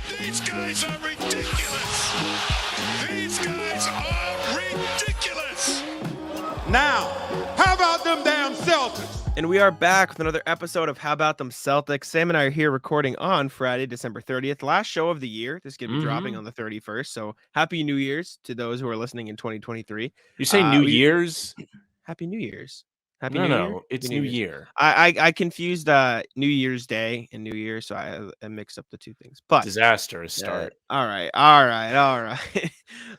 These guys are ridiculous. These guys are ridiculous. Now, how about them damn Celtics? And we are back with another episode of How About Them Celtics. Sam and I are here recording on Friday, December 30th, last show of the year. This is going to be dropping on the 31st. So happy New Year's to those who are listening in 2023. You say New Year's? Happy New Year's. Happy No, New no, Year? it's Happy New Year's. Year. I confused New Year's Day and New Year, so I mixed up the two things. But Disastrous start. all right.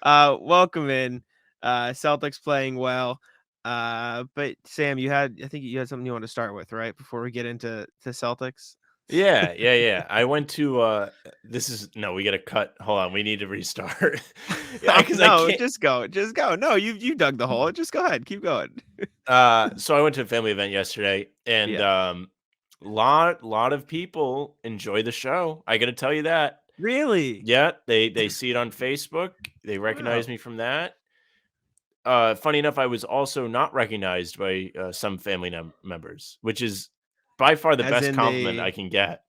Welcome in. Celtics playing well. But Sam, I think you had something you want to start with, right? Before we get into Celtics. Yeah. I went to we gotta cut. Hold on, we need to restart. Just go. No, you dug the hole. Just go ahead. Keep going. So I went to a family event yesterday, and lot of people enjoy the show. I gotta tell you that. Really? Yeah, they see it on Facebook. They recognize me from that. Funny enough, I was also not recognized by some family members, which is by far the best compliment I can get.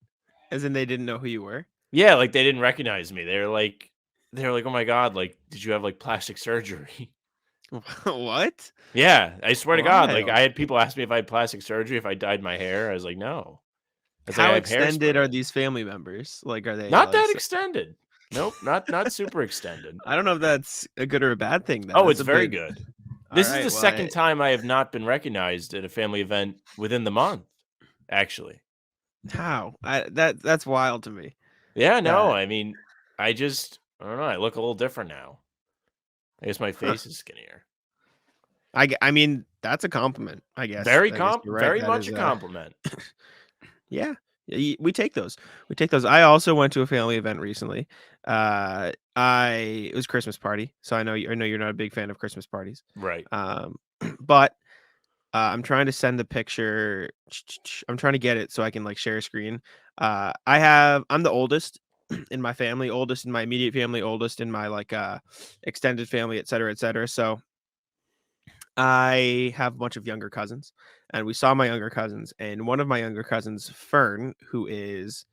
As in they didn't know who you were? Yeah, like they didn't recognize me. They were like, oh my God, like, did you have like plastic surgery? What? Yeah, I swear to God, like Wild. I had people ask me if I had plastic surgery, if I dyed my hair. I was like, no. How extended are these family members? Like, are they not that extended? Nope, not super extended. I don't know if that's a good or a bad thing. Oh, it's very good. This is the second time I have not been recognized at a family event within the month. Actually, how? That's wild to me. Yeah, no, I mean, I don't know. I look a little different now. I guess my face is skinnier. I mean, that's a compliment, I guess. Very much a compliment. Yeah, we take those. I also went to a family event recently. It was a Christmas party, so I know you're not a big fan of Christmas parties, right? But I'm trying to send the picture. I'm trying to get it so I can like share a screen. I'm the oldest in my family, oldest in my immediate family, oldest in my like extended family, et cetera, et cetera. So I have a bunch of younger cousins, and we saw my younger cousins, and one of my younger cousins, Fern, who is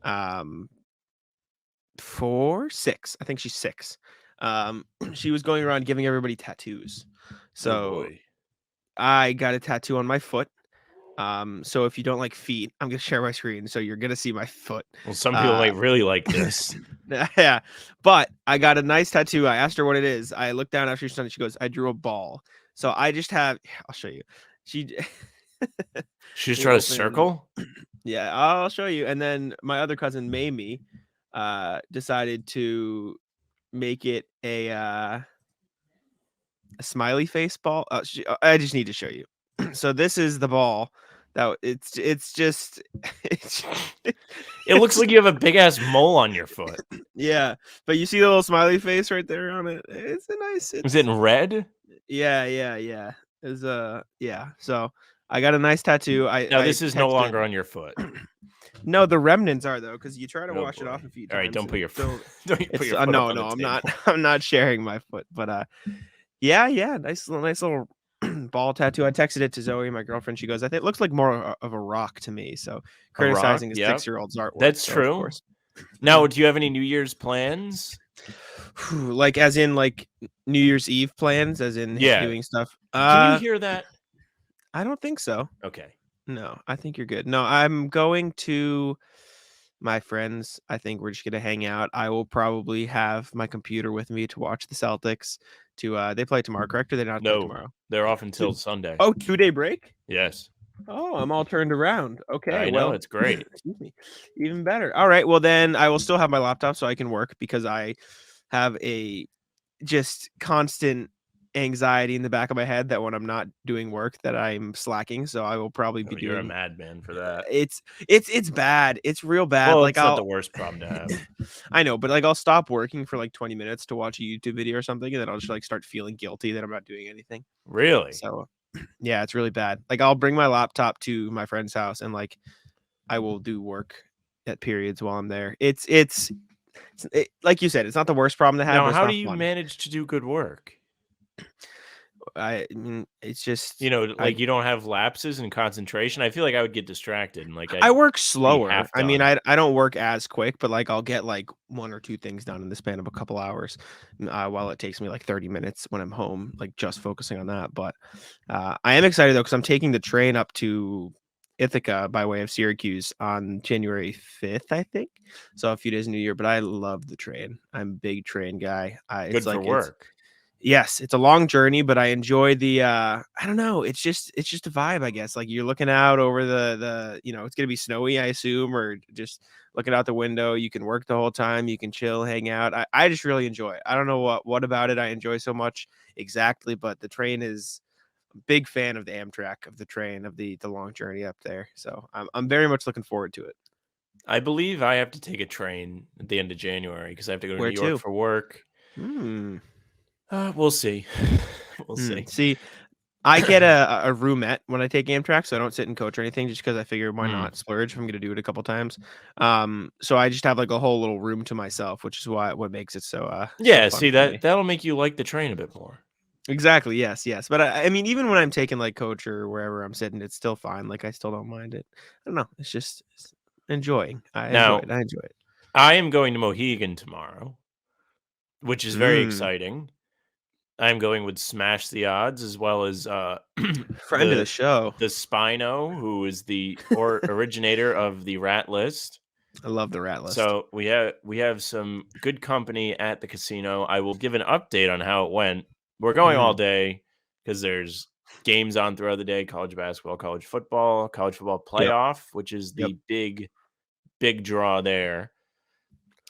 6, I think she's 6. She was going around giving everybody tattoos. So I got a tattoo on my foot. So if you don't like feet, I'm gonna share my screen, so you're gonna see my foot. Well, some people might really like this. Yeah, but I got a nice tattoo. I asked her what it is. I looked down after she's done. She goes, "I drew a ball." So I just have. I'll show you. She just drew a circle. Yeah, I'll show you. And then my other cousin Mamie decided to make it a smiley face ball. I just need to show you. So this is the ball. That it looks like you have a big ass mole on your foot. Yeah, but you see the little smiley face right there on it. It's a nice. Is it in red? Yeah. Is yeah. So I got a nice tattoo. This is no longer on your foot. No, the remnants are though, because you try to wash it off a few times. All right, don't put your foot. No, I'm not. I'm not sharing my foot, but yeah, nice little ball tattoo. I texted it to Zoe, my girlfriend. She goes, "I think it looks like more of a rock to me." So criticizing a 6-year-old's artwork. That's true. Now, do you have any New Year's plans? Like, as in, like New Year's Eve plans, as in doing stuff. Can you hear that? I don't think so. Okay. No, I think you're good. No, I'm going to my friends. I think we're just gonna hang out. I will probably have my computer with me to watch the Celtics. They play tomorrow, correct? Or they not play tomorrow? They're off until Sunday. Oh, 2-day break? Yes. Oh, I'm all turned around. Okay. I know, it's great. Excuse me. Even better. All right. Well, then I will still have my laptop so I can work, because I have a just constant anxiety in the back of my head that when I'm not doing work that I'm slacking. So I will probably be doing. You're a madman for that. It's bad. It's real bad. Well, like, it's not the worst problem to have. I know, but like I'll stop working for like 20 minutes to watch a YouTube video or something, and then I'll just like start feeling guilty that I'm not doing anything. Really? So yeah, it's really bad. Like I'll bring my laptop to my friend's house and like I will do work at periods while I'm there. It's like you said, it's not the worst problem to have. Now, how do you manage to do good work? I mean, it's just You know, I like you don't have lapses in concentration. I feel like I would get distracted and like I I'd work be slower. half I mean, done. I don't work as quick, but like I'll get like one or two things done in the span of a couple hours, while it takes me like 30 minutes when I'm home, like just focusing on that. But I am excited though because I'm taking the train up to Ithaca by way of Syracuse on January 5th, I think. So a few days in New Year. But I love the train. I'm a big train guy. It's Good for like it's work. Yes, it's a long journey, but I enjoy the I don't know, it's just a vibe, I guess. Like you're looking out over the it's gonna be snowy, I assume, or just looking out the window. You can work the whole time, you can chill, hang out. I just really enjoy it. I don't know what about it I enjoy so much exactly, but the train is a big fan of the Amtrak, of the train, of the long journey up there. So I'm very much looking forward to it. I believe I have to take a train at the end of January because I have to go to New Where York to? for work. Hmm. We'll see. We'll see. See, I get a roomette when I take Amtrak, so I don't sit and coach or anything just because I figure why Mm. not splurge if I'm gonna do it a couple times. So I just have like a whole little room to myself, which is what makes it so Yeah, fun see for me. that'll make you like the train a bit more. Exactly. Yes. Yes. But I mean, even when I'm taking like coach or wherever I'm sitting, it's still fine. Like I still don't mind it. I don't know. It's enjoying. I enjoy Now, it. I enjoy it. I am going to Mohegan tomorrow, which is very Mm. exciting. I'm going with Smash the Odds as well as Friend of the show. the Spino, who is the originator of the Rat List. I love the rat list. So we have some good company at the casino. I will give an update on how it went. We're going all Mm. day because there's games on throughout the day: college basketball, college football Yep. playoff, which is Yep. the big draw there.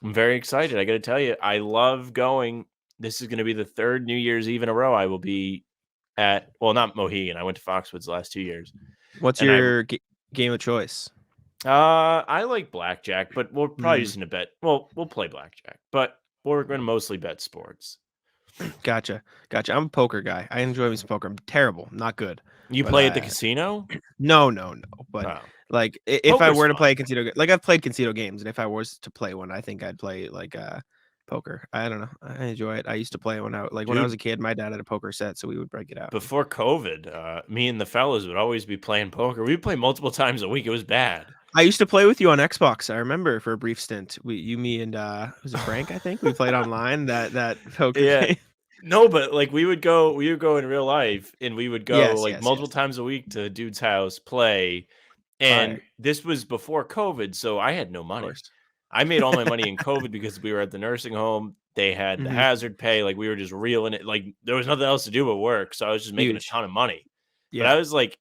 I'm very excited. I got to tell you, I love going. This is going to be the third New Year's Eve in a row I will be at. Well, not Mohegan. I went to Foxwoods the last 2 years, What's and your game of choice? I like blackjack, but we're probably Mm. just gonna bet. Well, we'll play blackjack, but we're gonna mostly bet sports. Gotcha, gotcha. I'm a poker guy. I enjoy me some poker. I'm terrible, not good, You but play at the casino? no, no, no. But Oh, like, if I poker's were to play fun. a casino, like I've played casino games, and if I was to play one, I think I'd play like poker. I don't know. I enjoy it. I used to play when I was a Dude, kid. My dad had a poker set, so we would break it out. before COVID, me and the fellas would always be playing poker. We'd play multiple times a week. It was bad. I used to play with you on Xbox. I remember for a brief stint. Me and was it Frank? I think we played online that poker Yeah. game. No, but like we would go in real life and we would go Yes, like yes, multiple yes. times a week to a dude's house, play. And Fire, this was before COVID, so I had no of money. course. I made all my money in COVID because we were at the nursing home. They had the Hmm. hazard pay, like we were just reeling it. Like there was nothing else to do but work, so I was just making a Huge. ton of money. But Yeah. I was like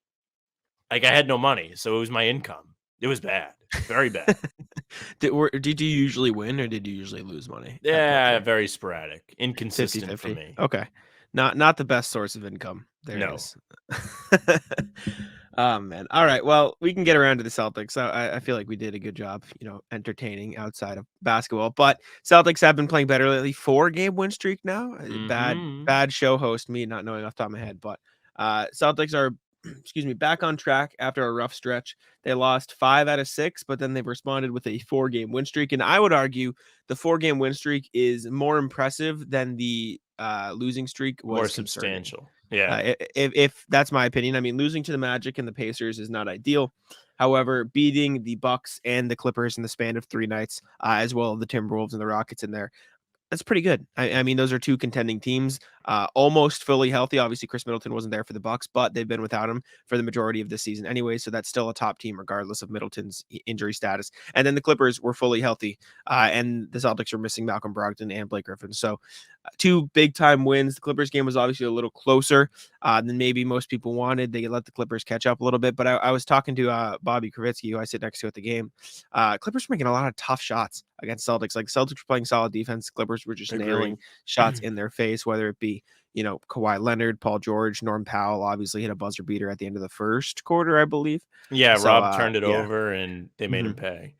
I had no money, so it was my income. It was bad, very bad. Did you usually win or did you usually lose money at Yeah, poker? very sporadic, inconsistent for 50-50. me. Okay. Not the best source of income. There it No, is. Oh man. All right. Well, we can get around to the Celtics. I feel like we did a good job, entertaining outside of basketball. But Celtics have been playing better lately. 4-game win streak now. hmm Bad show host, me not knowing off the top of my head. But Celtics are excuse me, back on track after a rough stretch. They lost 5 out of 6, but then they've responded with a 4-game win streak. And I would argue the 4-game win streak is more impressive than the losing streak more was concerning. substantial. Yeah, If that's my opinion, I mean, losing to the Magic and the Pacers is not ideal. However, beating the Bucks and the Clippers in the span of 3 nights, as well as the Timberwolves and the Rockets in there, that's pretty good. I mean, those are two contending teams, almost fully healthy. Obviously, Chris Middleton wasn't there for the Bucks, but they've been without him for the majority of the season anyway. So that's still a top team, regardless of Middleton's injury status. And then the Clippers were fully healthy, and the Celtics are missing Malcolm Brogdon and Blake Griffin. So two big time wins. The Clippers game was obviously a little closer than maybe most people wanted. They let the Clippers catch up a little bit. But I was talking to Bobby Kravitsky, who I sit next to at the game. Clippers were making a lot of tough shots against Celtics. Like Celtics were playing solid defense. Clippers were just agree. nailing shots in their face, whether it be Kawhi Leonard, Paul George, Norm Powell obviously hit a buzzer beater at the end of the first quarter, I believe. Yeah, So Rob turned it yeah. over and they made him Mhm. pay.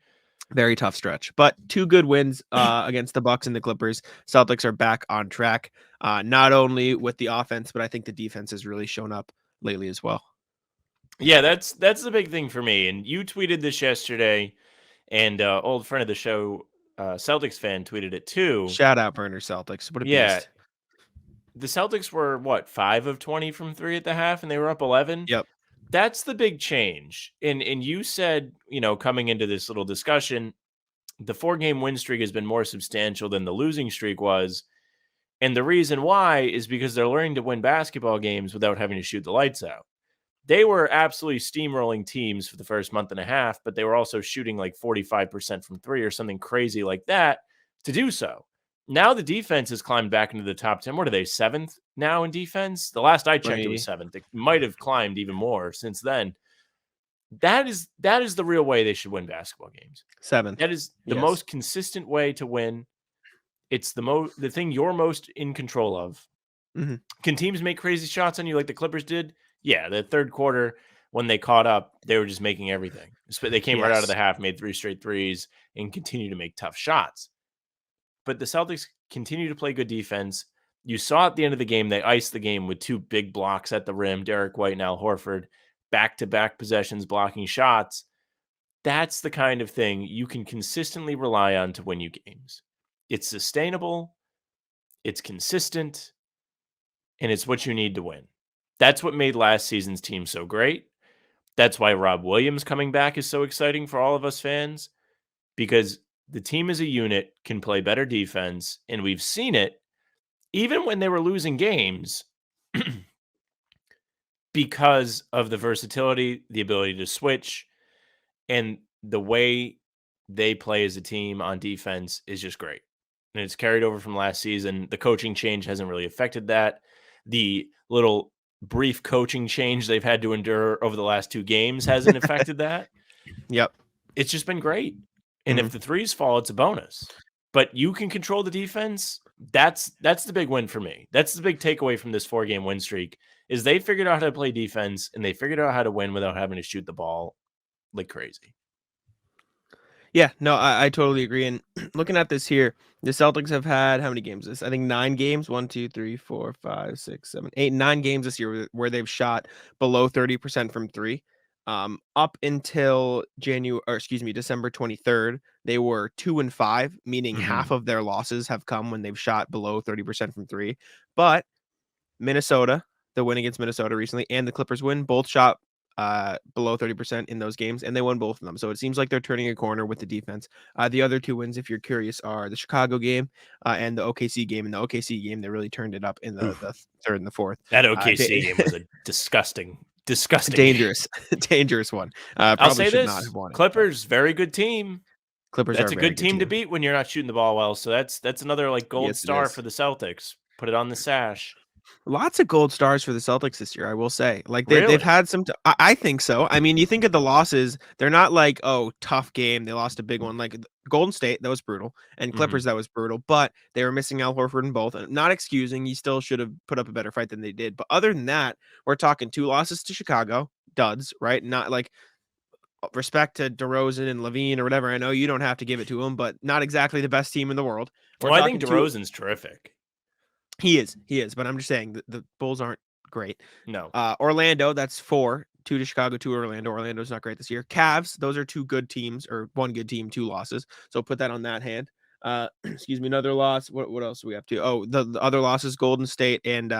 Very tough stretch, but two good wins against the Bucks and the Clippers. Celtics are back on track, not only with the offense, but I think the defense has really shown up lately as well. Yeah, that's the big thing for me. And you tweeted this yesterday, and old friend of the show, Celtics fan, tweeted it too. Shout out Burner Celtics. What a Yeah, beast. The Celtics were, what, 5 of 20 from 3 at the half, and they were up 11? Yep. That's the big change. And you said, coming into this little discussion, the 4-game win streak has been more substantial than the losing streak was. And the reason why is because they're learning to win basketball games without having to shoot the lights out. They were absolutely steamrolling teams for the first month and a half, but they were also shooting like 45% from 3 or something crazy like that to do so. Now the defense has climbed back into the top 10. What are they, 7th now in defense? The last I checked, it was 7th. It might have climbed even more since then. That is the real way they should win basketball games. 7th. That is the most consistent way to win. It's the thing you're most in control of. Mm-hmm. Can teams make crazy shots on you like the Clippers did? Yeah, the third quarter when they caught up, they were just making everything. They came right out of the half, made 3 straight threes, and continue to make tough shots. But the Celtics continue to play good defense. You saw at the end of the game, they iced the game with 2 big blocks at the rim, Derrick White and Al Horford, back-to-back possessions blocking shots. That's the kind of thing you can consistently rely on to win you games. It's sustainable, it's consistent, and it's what you need to win. That's what made last season's team so great. That's why Rob Williams coming back is so exciting for all of us fans, because the team as a unit can play better defense, and we've seen it even when they were losing games because of the versatility, the ability to switch, and the way they play as a team on defense is just great. And it's carried over from last season. The coaching change hasn't really affected that. The little brief coaching change they've had to endure over the last 2 games hasn't affected that. Yep. It's just been great. And if the threes fall, it's a bonus. But you can control the defense. That's the big win for me. That's the big takeaway from this 4-game win streak is they figured out how to play defense and they figured out how to win without having to shoot the ball like crazy. Yeah, no, I totally agree. And looking at this here, the Celtics have had how many games? This I think 9 games. 1, 2, 3, 4, 5, 6, 7, 8, 9 games this year where they've shot below 30% from 3. Up until December 23rd, they were 2-5, meaning half of their losses have come when they've shot below 30% from 3. But Minnesota, the win against Minnesota recently, and the Clippers win, both shot below 30% in those games, and they won both of them. So it seems like they're turning a corner with the defense. The other 2 wins, if you're curious, are the Chicago game and the OKC game. In the OKC game, they really turned it up in the third and the fourth. That OKC game was a disgusting dangerous one. I'll say this: not have won it, Clippers, very good team. That's a good team to beat when you're not shooting the ball well. So that's another like gold star for the Celtics. Put it on the sash. Lots of gold stars for the Celtics this year, I will say. Like they've had some. I think so. I mean, you think of the losses; they're not like tough game. They lost a big one, like Golden State, that was brutal, and Clippers, that was brutal. But they were missing Al Horford in both. And not excusing, you still should have put up a better fight than they did. But other than that, we're talking 2 losses to Chicago, duds, right? Not like respect to DeRozan and Levine or whatever. I know you don't have to give it to them, but not exactly the best team in the world. Well, I think DeRozan's terrific. He is, but I'm just saying the Bulls aren't great. No. Orlando, that's 4, 2 to Chicago, 2 to Orlando. Orlando's not great this year. Cavs, those are 2 good teams, or 1 good team, 2 losses. So put that on that hand. Another loss. What else do we have to? Oh, the other losses, Golden State and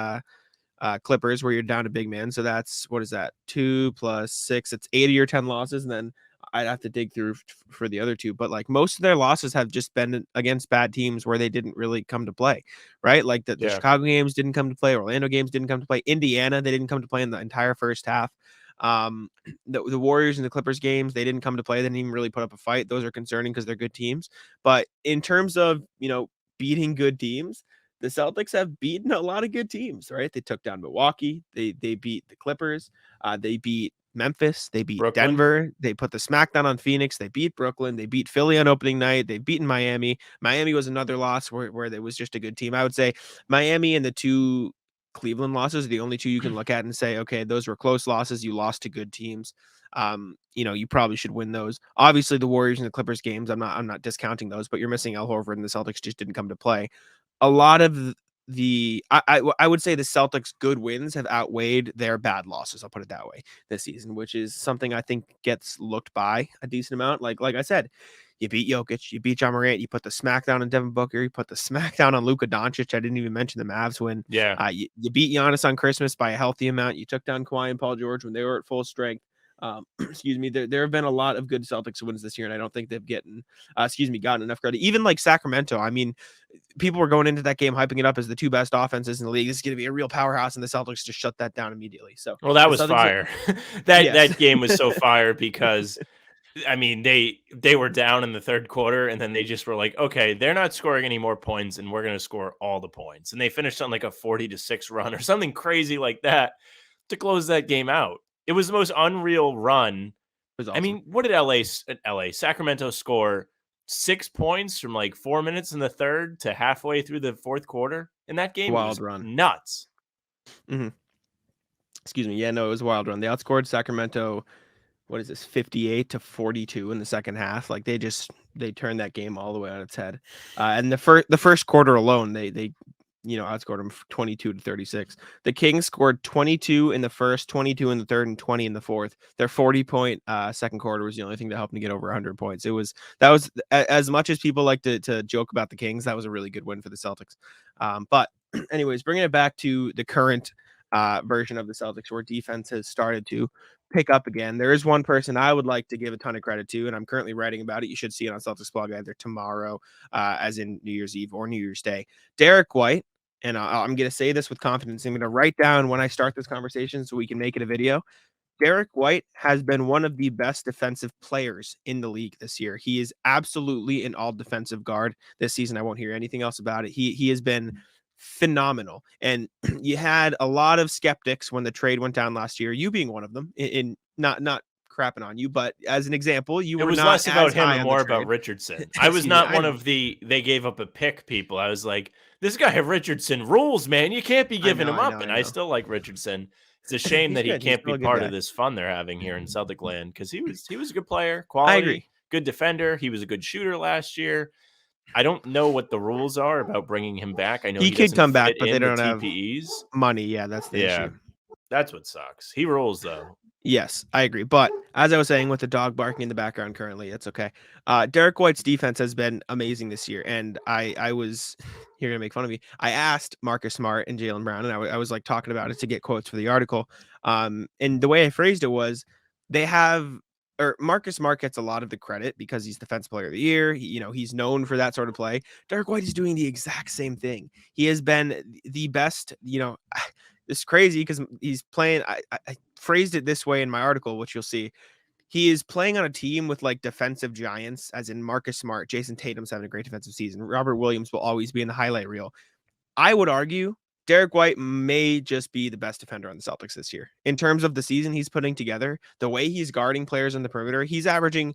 Clippers, where you're down to big men. So that's, what is that? 2 + 6. It's 8 of your 10 losses, and then I'd have to dig through for the other 2, but like most of their losses have just been against bad teams where they didn't really come to play, right? Like the Chicago games didn't come to play, Orlando games didn't come to play, Indiana, they didn't come to play in the entire first half. The Warriors and the Clippers games, they didn't come to play. They didn't even really put up a fight. Those are concerning because they're good teams. But in terms of, beating good teams, the Celtics have beaten a lot of good teams, right? They took down Milwaukee. They beat the Clippers. They beat Memphis, they beat Brooklyn. Denver, they put the smackdown on Phoenix, they beat Brooklyn, they beat Philly on opening night, they've beaten Miami. Miami was another loss where it was just a good team. I would say Miami and the 2 Cleveland losses are the only 2 you can look at and say, okay, those were close losses. You lost to good teams. You probably should win those. Obviously, the Warriors and the Clippers games, I'm not discounting those, but you're missing Al Horford and the Celtics just didn't come to play. A lot of I would say the Celtics' good wins have outweighed their bad losses. I'll put it that way this season, which is something I think gets looked by a decent amount. Like I said, You beat Jokic, you beat John Morant, you put the smackdown on Devin Booker, you put the smackdown on Luka Doncic. I didn't even mention the Mavs win. Yeah. You beat Giannis on Christmas by a healthy amount. You took down Kawhi and Paul George when they were at full strength. Excuse me. There have been a lot of good Celtics wins this year, and I don't think they've gotten enough credit. Even like Sacramento. I mean, people were going into that game hyping it up as the two best offenses in the league. This is going to be a real powerhouse, and the Celtics just shut that down immediately. So, well, that was Celtics fire. That game was so fire because, I mean, they were down in the third quarter, and then they just were like, okay, they're not scoring any more points, and we're going to score all the points. And they finished on like a 40-6 run or something crazy like that to close that game out. It was the most unreal run. Awesome. I mean, what did Sacramento score 6 points from like 4 minutes in the third to halfway through the fourth quarter in that game? Wild run. Nuts. Mm-hmm. Excuse me. Yeah, no, it was a wild run. They outscored Sacramento. What is this? 58-42 in the second half. Like they turned that game all the way on its head. And the first quarter alone, they outscored them 22-36. The Kings scored 22 in the first, 22 in the third, and 20 in the fourth. Their 40-point second quarter was the only thing that helped them to get over 100 points. That was as much as people like to joke about the Kings. That was a really good win for the Celtics. But anyways, bringing it back to the current version of the Celtics, where defense has started to pick up again. There is one person I would like to give a ton of credit to, and I'm currently writing about it. You should see it on Celtics blog either tomorrow, as in New Year's Eve, or New Year's Day. Derrick White, and I'm going to say this with confidence. I'm going to write down when I start this conversation so we can make it a video. Derrick White has been one of the best defensive players in the league this year. He is absolutely an all defensive guard this season. I won't hear anything else about it. He has been phenomenal. And you had a lot of skeptics when the trade went down last year, you being one of them, in not crapping on you, but as an example, it was not less about him and more about Richardson. I was not one of the they gave up a pick people. I was like, this guy Richardson rules, man. You can't be giving him up. I still like Richardson. It's a shame that he can't be part of this fun they're having here in Celtic land, because he was a good player, quality, I agree. Good defender. He was a good shooter last year. I don't know what the rules are about bringing him back. I know he could come back, but they don't have TPEs. Money. Yeah, that's the issue. That's what sucks. He rules, though. Yes, I agree. But as I was saying, with the dog barking in the background currently, it's okay. Derrick White's defense has been amazing this year. And I was, you're going to make fun of me. I asked Marcus Smart and Jaylen Brown, and I was like talking about it to get quotes for the article. And the way I phrased it was, Marcus Smart gets a lot of the credit because he's Defensive Player of the Year. He's known for that sort of play. Derrick White is doing the exact same thing. He has been the best, it's crazy because he's playing. I phrased it this way in my article, which you'll see. He is playing on a team with like defensive giants, as in Marcus Smart. Jason Tatum's having a great defensive season. Robert Williams will always be in the highlight reel. I would argue Derrick White may just be the best defender on the Celtics this year. In terms of the season he's putting together, the way he's guarding players on the perimeter, he's averaging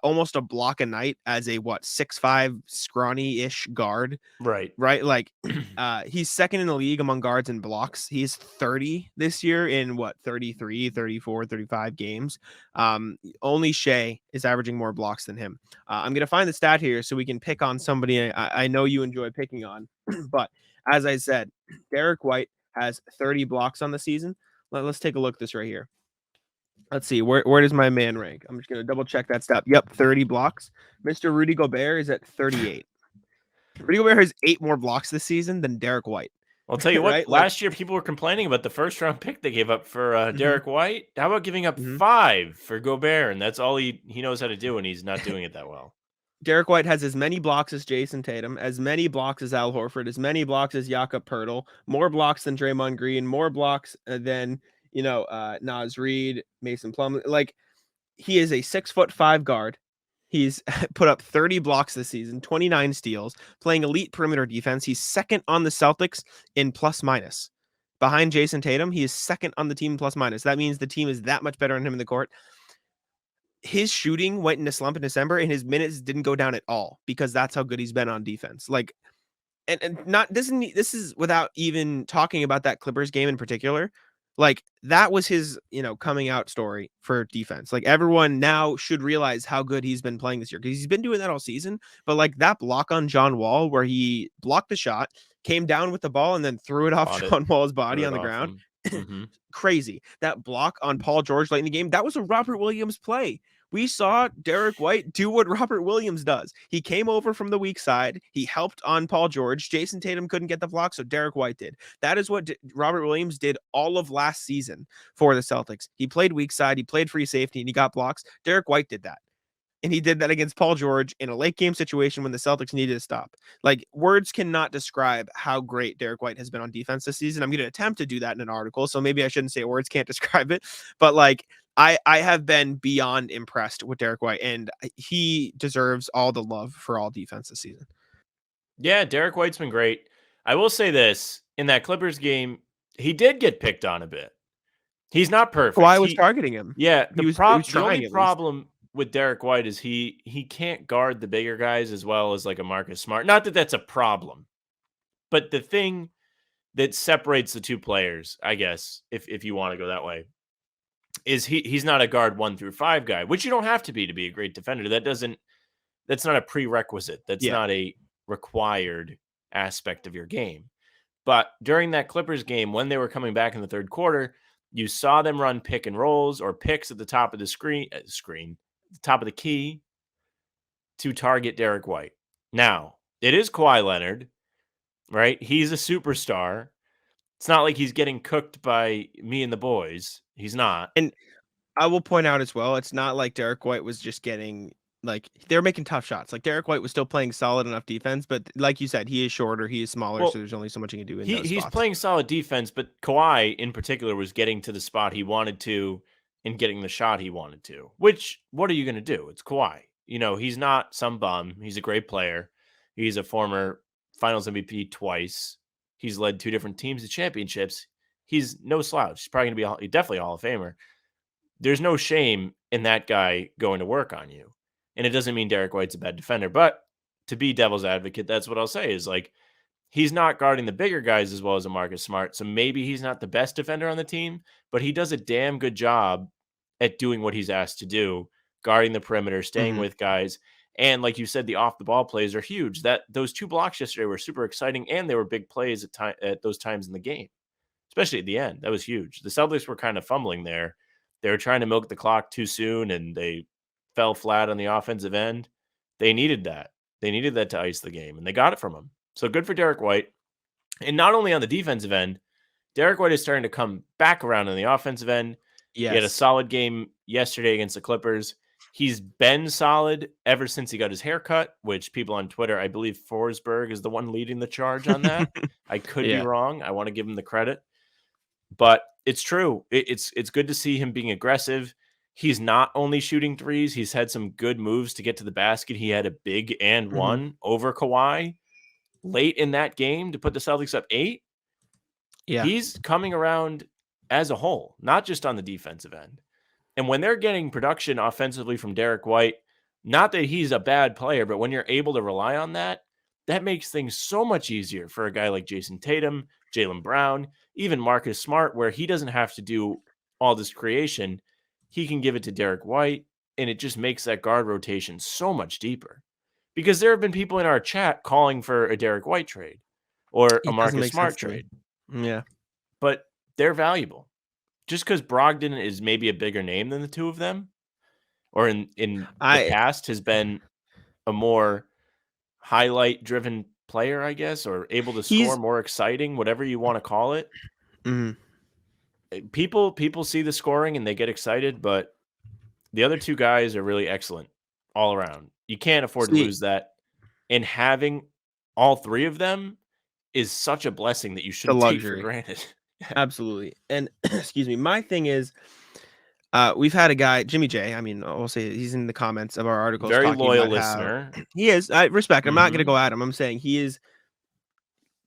almost a block a night as a 6'5" scrawny-ish guard. Right. Like he's second in the league among guards in blocks. He's 30 this year in 33, 34, 35 games. Only Shea is averaging more blocks than him. I'm going to find the stat here so we can pick on somebody I know you enjoy picking on. But as I said, Derrick White has 30 blocks on the season. Let's take a look at this right here. Let's see, where does my man rank? I'm just going to double check that stat. Yep, 30 blocks. Mr. Rudy Gobert is at 38. Rudy Gobert has 8 more blocks this season than Derrick White. I'll tell you what, right? Last year people were complaining about the first-round pick they gave up for Derrick White. How about giving up 5 for Gobert? And that's all he knows how to do, and he's not doing it that well. Derrick White has as many blocks as Jason Tatum, as many blocks as Al Horford, as many blocks as Jakob Poeltl, more blocks than Draymond Green, more blocks than Naz Reid, Mason Plumlee. Like, he is a 6'5" guard. He's put up 30 blocks this season, 29 steals, playing elite perimeter defense. He's second on the Celtics in plus minus. Behind Jason Tatum, he is second on the team in plus minus. That means the team is that much better on him in the court. His shooting went into slump in December, and his minutes didn't go down at all because that's how good he's been on defense. Like, and not this is without even talking about that Clippers game in particular. Like, that was his, coming out story for defense. Like, everyone now should realize how good he's been playing this year because he's been doing that all season. But like that block on John Wall where he blocked the shot, came down with the ball, and then threw it off John Wall's body on the ground. Crazy. That block on Paul George late in the game, that was a Robert Williams play. We saw Derrick White do what Robert Williams does. He came over from the weak side. He helped on Paul George. Jason Tatum couldn't get the block, so Derrick White did. That is what Robert Williams did all of last season for the Celtics. He played weak side, he played free safety, and he got blocks. Derrick White did that. And he did that against Paul George in a late game situation when the Celtics needed to stop. Like, words cannot describe how great Derrick White has been on defense this season. I'm going to attempt to do that in an article, so maybe I shouldn't say words can't describe it. But like, I have been beyond impressed with Derrick White, and he deserves all the love for all defense this season. Yeah, Derrick White's been great. I will say this, in that Clippers game, he did get picked on a bit. He's not perfect. Kawhi was targeting him. Yeah, he was the trying. only problem with Derrick White is he can't guard the bigger guys as well as like a Marcus Smart. Not that that's a problem, but the thing that separates the two players, I guess, if you want to go that way, is he's not a guard 1 through 5 guy, which you don't have to be a great defender. That's not a prerequisite. That's not a required aspect of your game. But during that Clippers game, when they were coming back in the third quarter, you saw them run pick and rolls or picks at the top of the the top of the key to target Derrick White. Now, it is Kawhi Leonard, right? He's a superstar. It's not like he's getting cooked by me and the boys. He's not. And I will point out as well, it's not like Derrick White was just getting, like, they're making tough shots. Like, Derrick White was still playing solid enough defense, but like you said, he is shorter, he is smaller, so there's only so much he can do in those spots. He's playing solid defense, but Kawhi in particular was getting to the spot he wanted to and getting the shot he wanted to, which, what are you going to do? It's Kawhi. You know, he's not some bum. He's a great player. He's a former Finals MVP twice. He's led 2 different teams to championships. He's no slouch. He's probably going to be definitely a Hall of Famer. There's no shame in that guy going to work on you. And it doesn't mean Derrick White's a bad defender, but to be devil's advocate, that's what I'll say is like, he's not guarding the bigger guys as well as a Marcus Smart. So maybe he's not the best defender on the team, but he does a damn good job at doing what he's asked to do, guarding the perimeter, staying with guys. And like you said, the off the ball plays are huge. Those 2 blocks yesterday were super exciting, and they were big plays at those times in the game, especially at the end. That was huge. The Celtics were kind of fumbling there. They were trying to milk the clock too soon, and they fell flat on the offensive end. They needed that. They needed that to ice the game, and they got it from him. So good for Derrick White. And not only on the defensive end, Derrick White is starting to come back around on the offensive end. Yes. He had a solid game yesterday against the Clippers. He's been solid ever since he got his haircut, which people on Twitter, I believe Forsberg is the one leading the charge on that. I could be wrong. I want to give him the credit. But it's true. It's good to see him being aggressive. He's not only shooting threes. He's had some good moves to get to the basket. He had a big and one over Kawhi late in that game to put the Celtics up 8. Yeah. He's coming around as a whole, not just on the defensive end. And when they're getting production offensively from Derrick White, not that he's a bad player, but when you're able to rely on that, that makes things so much easier for a guy like Jason Tatum, Jaylen Brown, even Marcus Smart, where he doesn't have to do all this creation. He can give it to Derrick White, and it just makes that guard rotation so much deeper. Because there have been people in our chat calling for a Derrick White trade or a Marcus Smart trade. Yeah. But they're valuable. Just because Brogdon is maybe a bigger name than the two of them, or in the past has been a more highlight-driven player, I guess, or able to score more exciting, whatever you want to call it. People see the scoring and they get excited, but the other 2 guys are really excellent all around. You can't afford to lose that. And having all 3 of them is such a blessing that you shouldn't take for granted. Absolutely. And excuse me, my thing is, we've had a guy, Jimmy J. I mean, I'll say he's in the comments of our articles. Very loyal listener. He is. I respect. I'm not going to go at him. I'm saying he is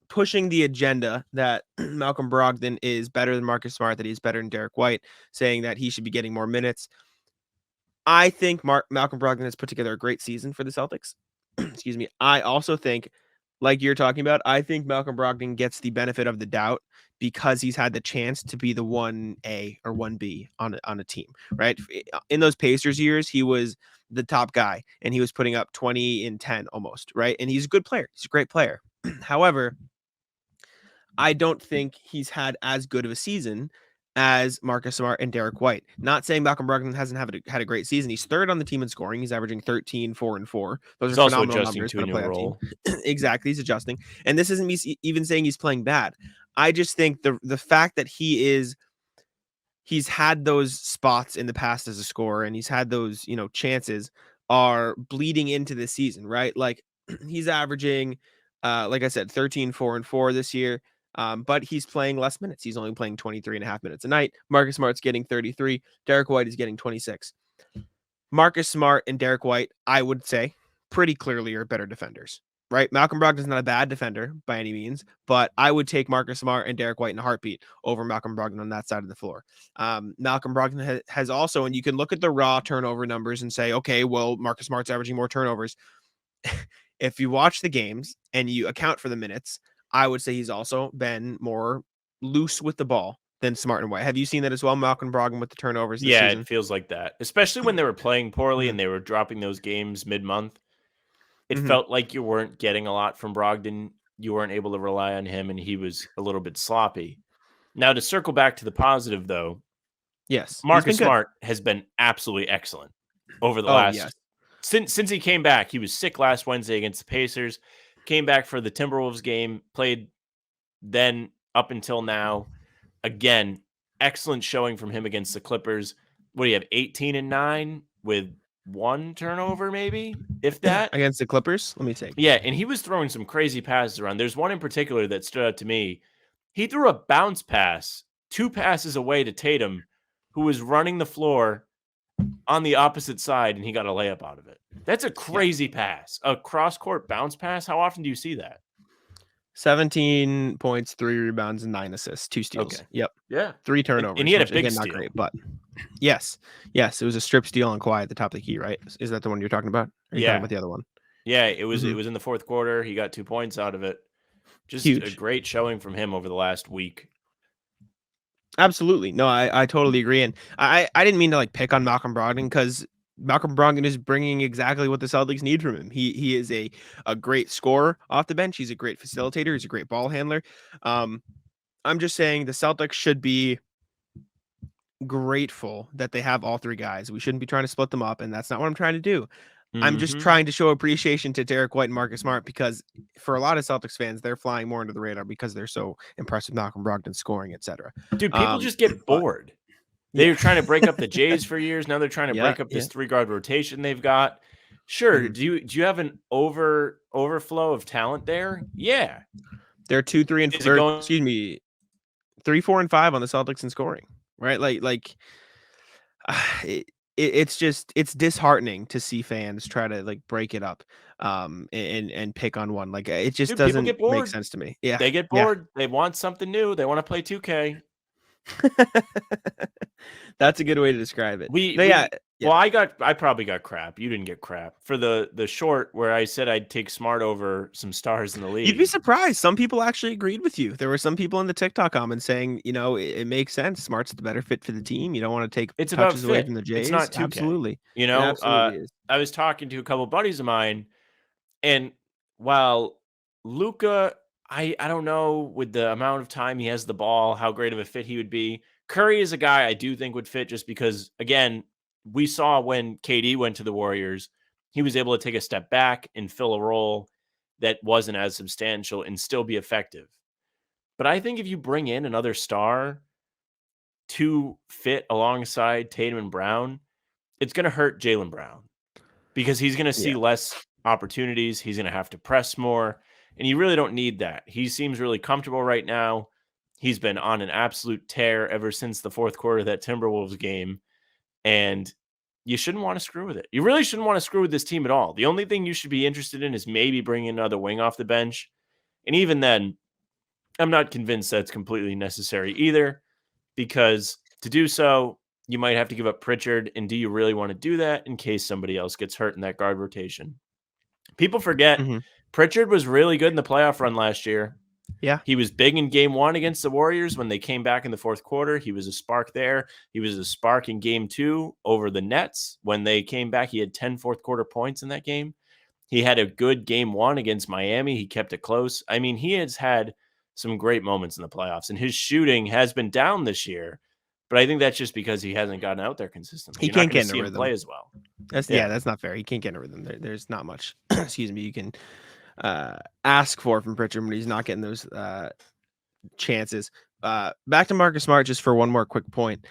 pushing the agenda that Malcolm Brogdon is better than Marcus Smart, that he's better than Derrick White, saying that he should be getting more minutes. I think Malcolm Brogdon has put together a great season for the Celtics. Excuse me. I also think, like you're talking about, I think Malcolm Brogdon gets the benefit of the doubt because he's had the chance to be the 1A or 1B on a team, right? In those Pacers years, he was the top guy and he was putting up 20 in 10 almost, right? And he's a good player. He's a great player. However, I don't think he's had as good of a season as Marcus Smart and Derrick White. Not saying Malcolm Brogdon hasn't had a great season. He's third on the team in scoring. He's averaging 13, 4, and 4. Those He's are also phenomenal adjusting numbers to for a a new playoff role. team. Exactly. He's adjusting. And this isn't me even saying he's playing bad. I just think the fact that he's had those spots in the past as a scorer, and he's had those, chances are bleeding into this season, right? Like he's averaging, like I said, 13, 4, and 4 this year. But he's playing less minutes. He's only playing 23.5 minutes a night. Marcus Smart's getting 33. Derrick White is getting 26. Marcus Smart and Derrick White, I would say, pretty clearly are better defenders, right? Malcolm Brogdon's not a bad defender by any means, but I would take Marcus Smart and Derrick White in a heartbeat over Malcolm Brogdon on that side of the floor. Malcolm Brogdon has also, and you can look at the raw turnover numbers and say, okay, well, Marcus Smart's averaging more turnovers. If you watch the games and you account for the minutes, I would say he's also been more loose with the ball than Smart and White. Have you seen that as well, Malcolm Brogdon, with the turnovers this season? It feels like that, especially when they were playing poorly Mhm. and they were dropping those games mid-month. It Mhm. felt like you weren't getting a lot from Brogdon. You weren't able to rely on him, and he was a little bit sloppy. Now, to circle back to the positive, though, Yes, he's been Marcus good. Smart has been absolutely excellent over the Oh, last yes. since he came back. He was sick last Wednesday against the Pacers, came back for the Timberwolves game, played then up until now. Again, excellent showing from him against the Clippers. What do you have? 18 and 9 with one turnover, maybe, if that. Against the Clippers? Let me take. Yeah, and he was throwing some crazy passes around. There's one in particular that stood out to me. He threw a bounce pass 2 passes away to Tatum, who was running the floor on the opposite side, and he got a layup out of it. That's a crazy pass. A cross-court bounce pass. How often do you see that? 17 points, 3 rebounds, and 9 assists, 2 steals. Okay. Yep. Yeah. 3 turnovers. And he had a which, big again, not steal. great, but yes. Yes, it was a strip steal on Kawhi at the top of the key, right? Is that the one you're talking about? Or are you talking about the other one? Yeah, it was Mhm. in the fourth quarter. He got 2 points out of it. Just a Huge. great showing from him over the last week. Absolutely. No, I totally agree. And I didn't mean to like pick on Malcolm Brogdon, because Malcolm Brogdon is bringing exactly what the Celtics need from him. He is a great scorer off the bench. He's a great facilitator. He's a great ball handler. I'm just saying the Celtics should be grateful that they have all 3 guys. We shouldn't be trying to split them up, and that's not what I'm trying to do. I'm just Mhm. trying to show appreciation to Derrick White and Marcus Smart, because for a lot of Celtics fans, they're flying more under the radar because they're so impressed with Malcolm Brogdon scoring, etc. Dude, people just get but bored. They yeah. were trying to break up the Jays for years. Now they're trying to Yeah, break up yeah. this 3-guard rotation they've got. Sure. Mhm. Do you have an overflow of talent there? Yeah. They're 2, 3, and Is it 4, going? excuse me, 3, 4, and 5 on the Celtics in scoring, right? Like it's just disheartening to see fans try to like break it up, and pick on one. Like it just Dude, people doesn't get make bored. sense to me. Yeah, They get yeah. bored. They want something new. They want to play 2K. That's a good way to describe it. We No, yeah. Well, I probably got crap. You didn't get crap for the short where I said I'd take Smart over some stars in the league. You'd be surprised. Some people actually agreed with you. There were some people in the TikTok comments saying, it makes sense. Smart's the better fit for the team. You don't want to take It's about touches away fit. from the Jays. It's not 2K. Absolutely. You It know, absolutely is. I was talking to a couple buddies of mine, and while Luka, I don't know with the amount of time he has the ball, how great of a fit he would be. Curry is a guy I do think would fit, just because, again, we saw when KD went to the Warriors, he was able to take a step back and fill a role that wasn't as substantial and still be effective. But I think if you bring in another star to fit alongside Tatum and Brown, it's going to hurt Jalen Brown, because he's going to see Yeah. less opportunities. He's going to have to press more, and you really don't need that. He seems really comfortable right now. He's been on an absolute tear ever since the fourth quarter of that Timberwolves game, and you shouldn't want to screw with it. You really shouldn't want to screw with this team at all. The only thing you should be interested in is maybe bringing another wing off the bench, and even then, I'm not convinced that's completely necessary either, because to do so, you might have to give up Pritchard, and do you really want to do that in case somebody else gets hurt in that guard rotation? People forget Mhm. Pritchard was really good in the playoff run last year. Yeah. He was big in game 1 against the Warriors when they came back in the fourth quarter. He was a spark there. He was a spark in game 2 over the Nets. When they came back, he had 10 fourth quarter points in that game. He had a good game 1 against Miami. He kept it close. I mean, he has had some great moments in the playoffs, and his shooting has been down this year, But I think that's just because he hasn't gotten out there consistently. He You're not can't gonna get in see a him rhythm. play as well. That's not fair. He can't get in a rhythm. There's not much. Excuse me. You can ask for from Pritchard when he's not getting those chances. Back to Marcus Smart just for one more quick point.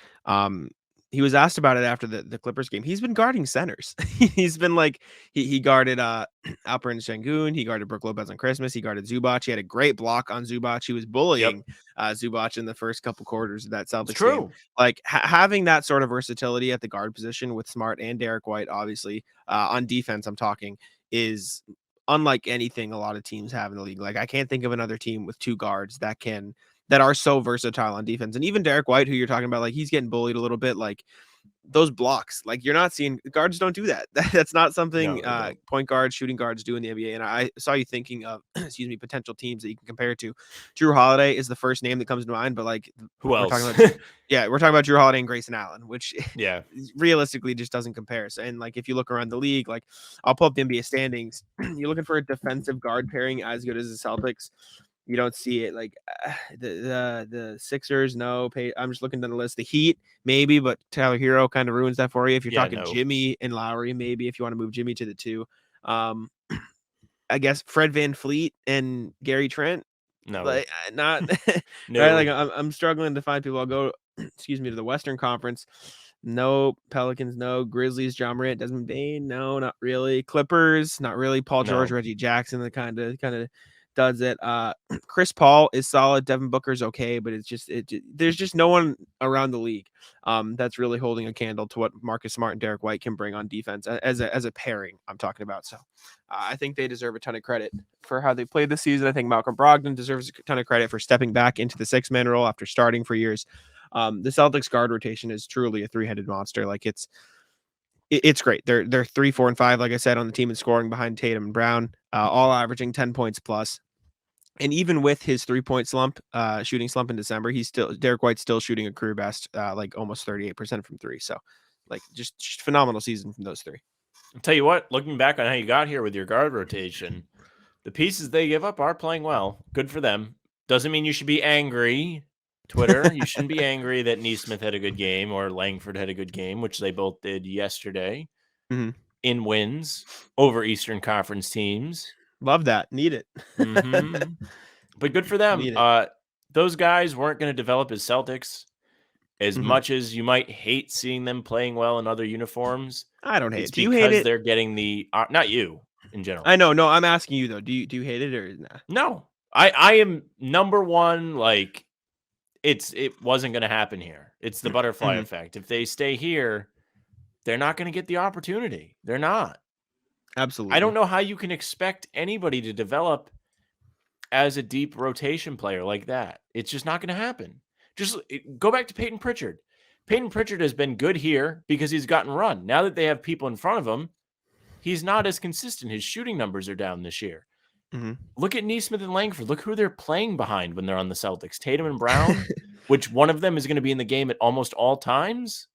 He was asked about it after the Clippers game. He's been guarding centers. He's been like he guarded Alperen Sengun. He guarded Brook Lopez on Christmas. He guarded Zubac. He had a great block on Zubac. He was bullying Zubac in the first couple quarters of that Celtics game. Like having that sort of versatility at the guard position with Smart and Derrick White, obviously on defense, I'm talking, is unlike anything a lot of teams have in the league. Like I can't think of another team with two guards that are so versatile on defense. And even Derrick White, who you're talking about, like he's getting bullied a little bit, like those blocks, like you're not seeing guards don't do that. That's not something point guards, shooting guards do in the NBA. And I saw you thinking of, potential teams that you can compare to. Drew Holiday is the first name that comes to mind, but like who else? We're talking about Drew Holiday and Grayson Allen, which realistically just doesn't compare. So, and like if you look around the league, like I'll pull up the NBA standings. You're looking for a defensive guard pairing as good as the Celtics. You don't see it. Like the Sixers, no. I'm just looking down the list. The Heat, maybe, but Tyler Hero kind of ruins that for you. If you're talking Jimmy and Lowry, maybe if you want to move Jimmy to the 2. I guess Fred VanVleet and Gary Trent. No, like not. No. Right? Like I'm struggling to find people. I'll go. To the Western Conference. No. Pelicans, no. Grizzlies, John Morant, Desmond Bane, no, not really. Clippers, not really. Paul George, Reggie Jackson, the kind of does it. Chris Paul is solid. Devin Booker's okay, but there's just no one around the league that's really holding a candle to what Marcus Smart and Derrick White can bring on defense as a pairing. I'm talking about. So I think they deserve a ton of credit for how they played this season. I think Malcolm Brogdon deserves a ton of credit for stepping back into the 6-man role after starting for years. The Celtics guard rotation is truly a 3-headed monster. Like it's great. They're 3, 4, and 5, like I said, on the team in scoring behind Tatum and Brown, all averaging 10 points plus. And even with his 3-point slump, shooting slump in December, Derrick White's still shooting a career best, like almost 38% from 3. So, like, just phenomenal season from those 3. I'll tell you what, looking back on how you got here with your guard rotation, the pieces they give up are playing well. Good for them. Doesn't mean you should be angry, Twitter. You shouldn't be angry that Neesmith had a good game or Langford had a good game, which they both did yesterday in wins over Eastern Conference teams. Love that. Need it. But good for them. Those guys weren't going to develop as Celtics as much as you might hate seeing them playing well in other uniforms. I don't hate it. Do you hate it? Because they're getting the not you in general. I know. No, I'm asking you though. Do you hate it or nah? No. I am number one. Like it wasn't going to happen here. It's the butterfly effect. If they stay here, they're not going to get the opportunity. They're not. Absolutely. I don't know how you can expect anybody to develop as a deep rotation player like that. It's just not going to happen. Just go back to Peyton Pritchard. Peyton Pritchard has been good here because he's gotten run. Now that they have people in front of him, he's not as consistent. His shooting numbers are down this year. Look at Neesmith and Langford. Look who they're playing behind when they're on the Celtics. Tatum and Brown, which one of them is going to be in the game at almost all times.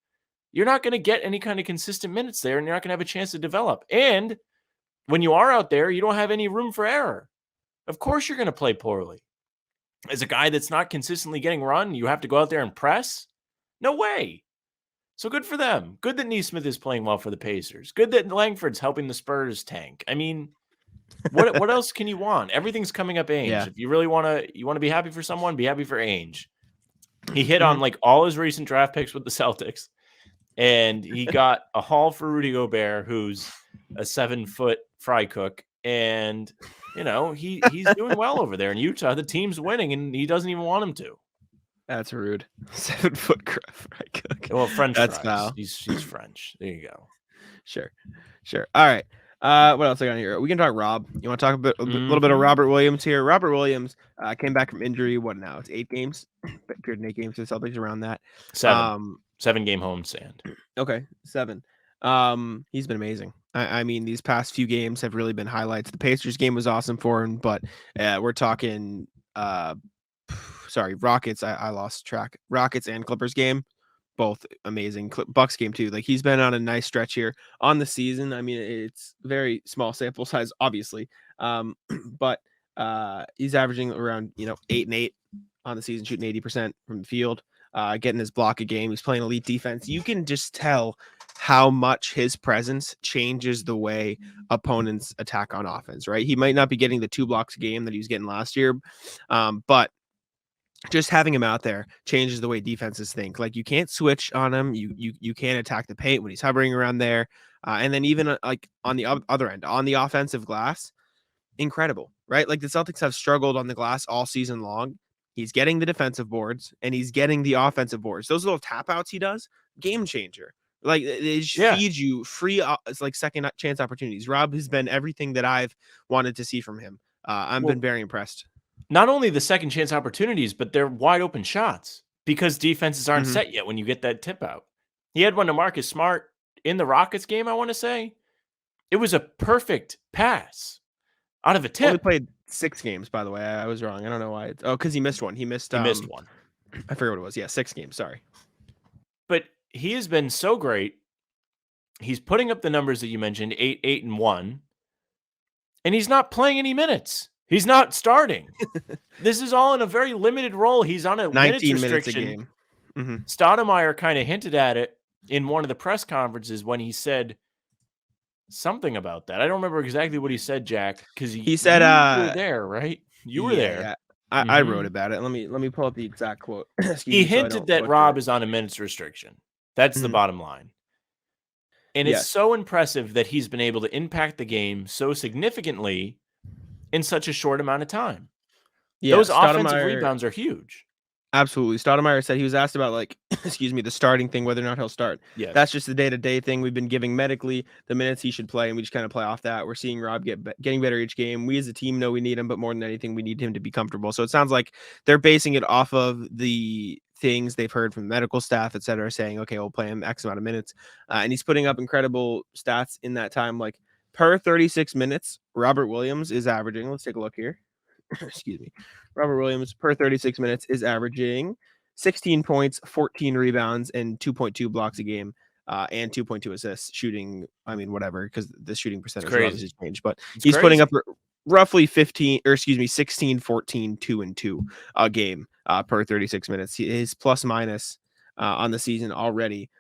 You're not going to get any kind of consistent minutes there, and you're not going to have a chance to develop. And when you are out there, you don't have any room for error. Of course you're going to play poorly. As a guy that's not consistently getting run, you have to go out there and press? No way. So good for them. Good that Neesmith is playing well for the Pacers. Good that Langford's helping the Spurs tank. I mean, what else can you want? Everything's coming up Ainge. Yeah. If you really want to be happy for someone, be happy for Ainge. He hit on like all his recent draft picks with the Celtics. And he got a haul for Rudy Gobert, who's a 7-foot fry cook. And, he's doing well over there in Utah. The team's winning, and he doesn't even want him to. That's rude. 7-foot fry cook. Well, French That's fries. foul. He's French. There you go. Sure. All right. What else I got here? We can talk Rob. You want to talk a little bit of Robert Williams here? Robert Williams came back from injury. What now? It's 8 games. Appeared in 8 games for the Celtics around that. 7-game homestand. Okay, 7. He's been amazing. I mean, these past few games have really been highlights. The Pacers game was awesome for him, but we're talking Rockets. I lost track. Rockets and Clippers game, both amazing. Bucks game too. Like he's been on a nice stretch here on the season. I mean, it's very small sample size, obviously. But he's averaging around 8 and 8 on the season, shooting 80% from the field. getting his block a game. He's playing elite defense. You can just tell how much his presence changes the way opponents attack on offense, right? He might not be getting the 2 blocks a game that he was getting last year, but just having him out there changes the way defenses think. Like, you can't switch on him. You can't attack the paint when he's hovering around there. And then even like on the other end, on the offensive glass, incredible, right? Like, the Celtics have struggled on the glass all season long. He's getting the defensive boards and he's getting the offensive boards. Those little tap outs he does, game changer. Like, they just feed you free, it's like second chance opportunities. Rob has been everything that I've wanted to see from him. I've been very impressed. Not only the second chance opportunities, but they're wide open shots because defenses aren't set yet when you get that tip out. He had one to Marcus Smart in the Rockets game, I want to say. It was a perfect pass out of a tip. Only played 6 games, by the way. I was wrong. I don't know why. Because he missed one. He missed one. I forget what it was. Yeah, 6 games. Sorry. But he has been so great. He's putting up the numbers that you mentioned, 8, 1. And he's not playing any minutes. He's not starting. This is all in a very limited role. He's on a 19 minutes restriction. Minutes a game. Stoudemire kind of hinted at it in one of the press conferences when he said something about that. I don't remember exactly what he said, Jack, because he said, you were there, right? You were there. Yeah. I wrote about it. Let me pull up the exact quote. He hinted that Rob is on a minutes restriction. That's the bottom line. And it's so impressive that he's been able to impact the game so significantly in such a short amount of time. Yeah, those offensive rebounds are huge. Absolutely. Stoudemire said he was asked about, like, the starting thing, whether or not he'll start. Yes. That's just the day-to-day thing. We've been giving medically the minutes he should play, and we just kind of play off that. We're seeing Rob getting better each game. We as a team know we need him, but more than anything, we need him to be comfortable. So it sounds like they're basing it off of the things they've heard from medical staff, et cetera, saying, okay, we'll play him X amount of minutes. And he's putting up incredible stats in that time. Like, per 36 minutes, Robert Williams is averaging, let's take a look here. Excuse me. Robert Williams per 36 minutes is averaging 16 points, 14 rebounds, and 2.2 blocks a game, and 2.2 assists. Shooting, I mean, whatever, because the shooting percentage has changed, but he's putting up roughly 16, 14, 2 and 2 a game per 36 minutes. His plus minus on the season already.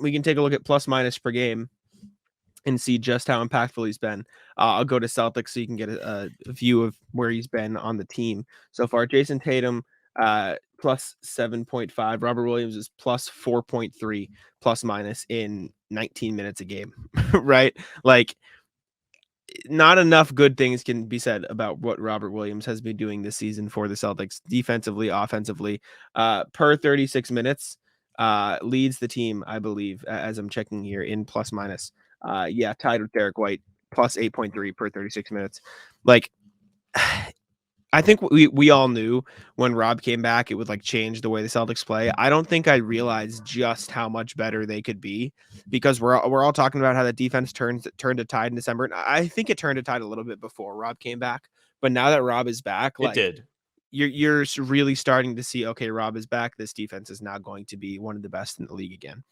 We can take a look at plus minus per game and see just how impactful he's been. I'll go to Celtics so you can get a view of where he's been on the team so far. Jason Tatum, plus 7.5. Robert Williams is plus 4.3 plus minus in 19 minutes a game, right? Like, not enough good things can be said about what Robert Williams has been doing this season for the Celtics, defensively, offensively. Per 36 minutes, leads the team, I believe, as I'm checking here, in plus minus. Tied with Derrick White, plus 8.3 per 36 minutes. Like, I think we all knew when Rob came back, it would like change the way the Celtics play. I don't think I realized just how much better they could be, because we're all talking about how the defense turned a tide in December. And I think it turned a tide a little bit before Rob came back, but now that Rob is back, like, it did. You're really starting to see, okay, Rob is back. This defense is now going to be one of the best in the league again.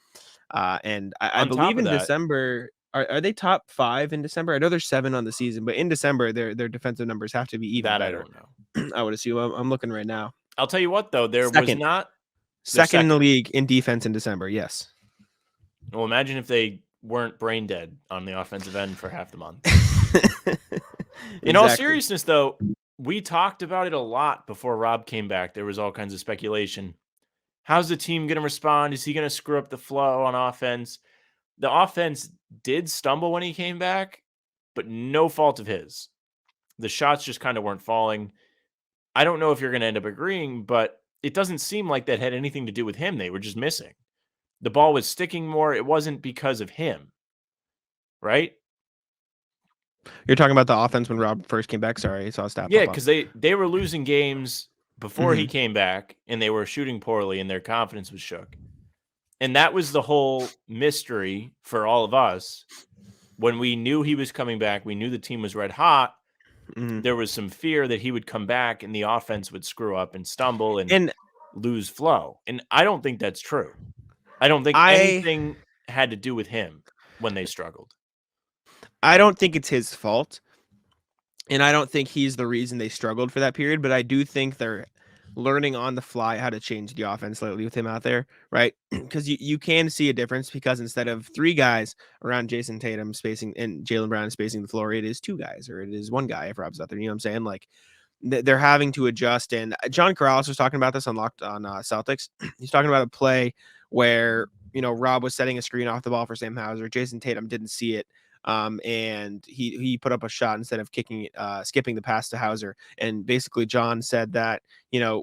And I believe in December. Are they top 5 in December? I know there's 7 on the season, but in December, their defensive numbers have to be even better. I don't know. I would assume. I'm looking right now. I'll tell you what, though, second in the league in defense in December. Yes. Well, imagine if they weren't brain dead on the offensive end for half the month. In all seriousness, though, we talked about it a lot before Rob came back. There was all kinds of speculation. How's the team going to respond? Is he going to screw up the flow on offense? The offense did stumble when he came back, but no fault of his. The shots just kind of weren't falling. I don't know if you're going to end up agreeing, but it doesn't seem like that had anything to do with him. They were just missing. The ball was sticking more. It wasn't because of him, right? You're talking about the offense when Rob first came back? Sorry, I saw a stat. Yeah, because they were losing games before he came back, and they were shooting poorly, and their confidence was shook. And that was the whole mystery for all of us. When we knew he was coming back, we knew the team was red hot. There was some fear that he would come back and the offense would screw up and stumble and lose flow. And I don't think that's true. I don't think anything had to do with him when they struggled. I don't think it's his fault. And I don't think he's the reason they struggled for that period. But I do think they're learning on the fly how to change the offense lately with him out there, right? Because you can see a difference because instead of 3 guys around Jason Tatum spacing and Jaylen Brown spacing the floor, it is 2 guys or it is 1 guy if Rob's out there. You know what I'm saying? Like they're having to adjust. And John Corrales was talking about this on Locked on Celtics. He's talking about a play where, Rob was setting a screen off the ball for Sam Hauser. Jason Tatum didn't see it. And he put up a shot instead of skipping the pass to Hauser. And basically John said that,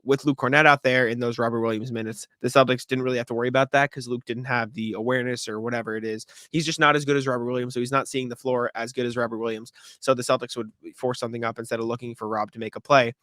with Luke Cornett out there in those Robert Williams minutes, the Celtics didn't really have to worry about that because Luke didn't have the awareness or whatever it is. He's just not as good as Robert Williams. So he's not seeing the floor as good as Robert Williams. So the Celtics would force something up instead of looking for Rob to make a play.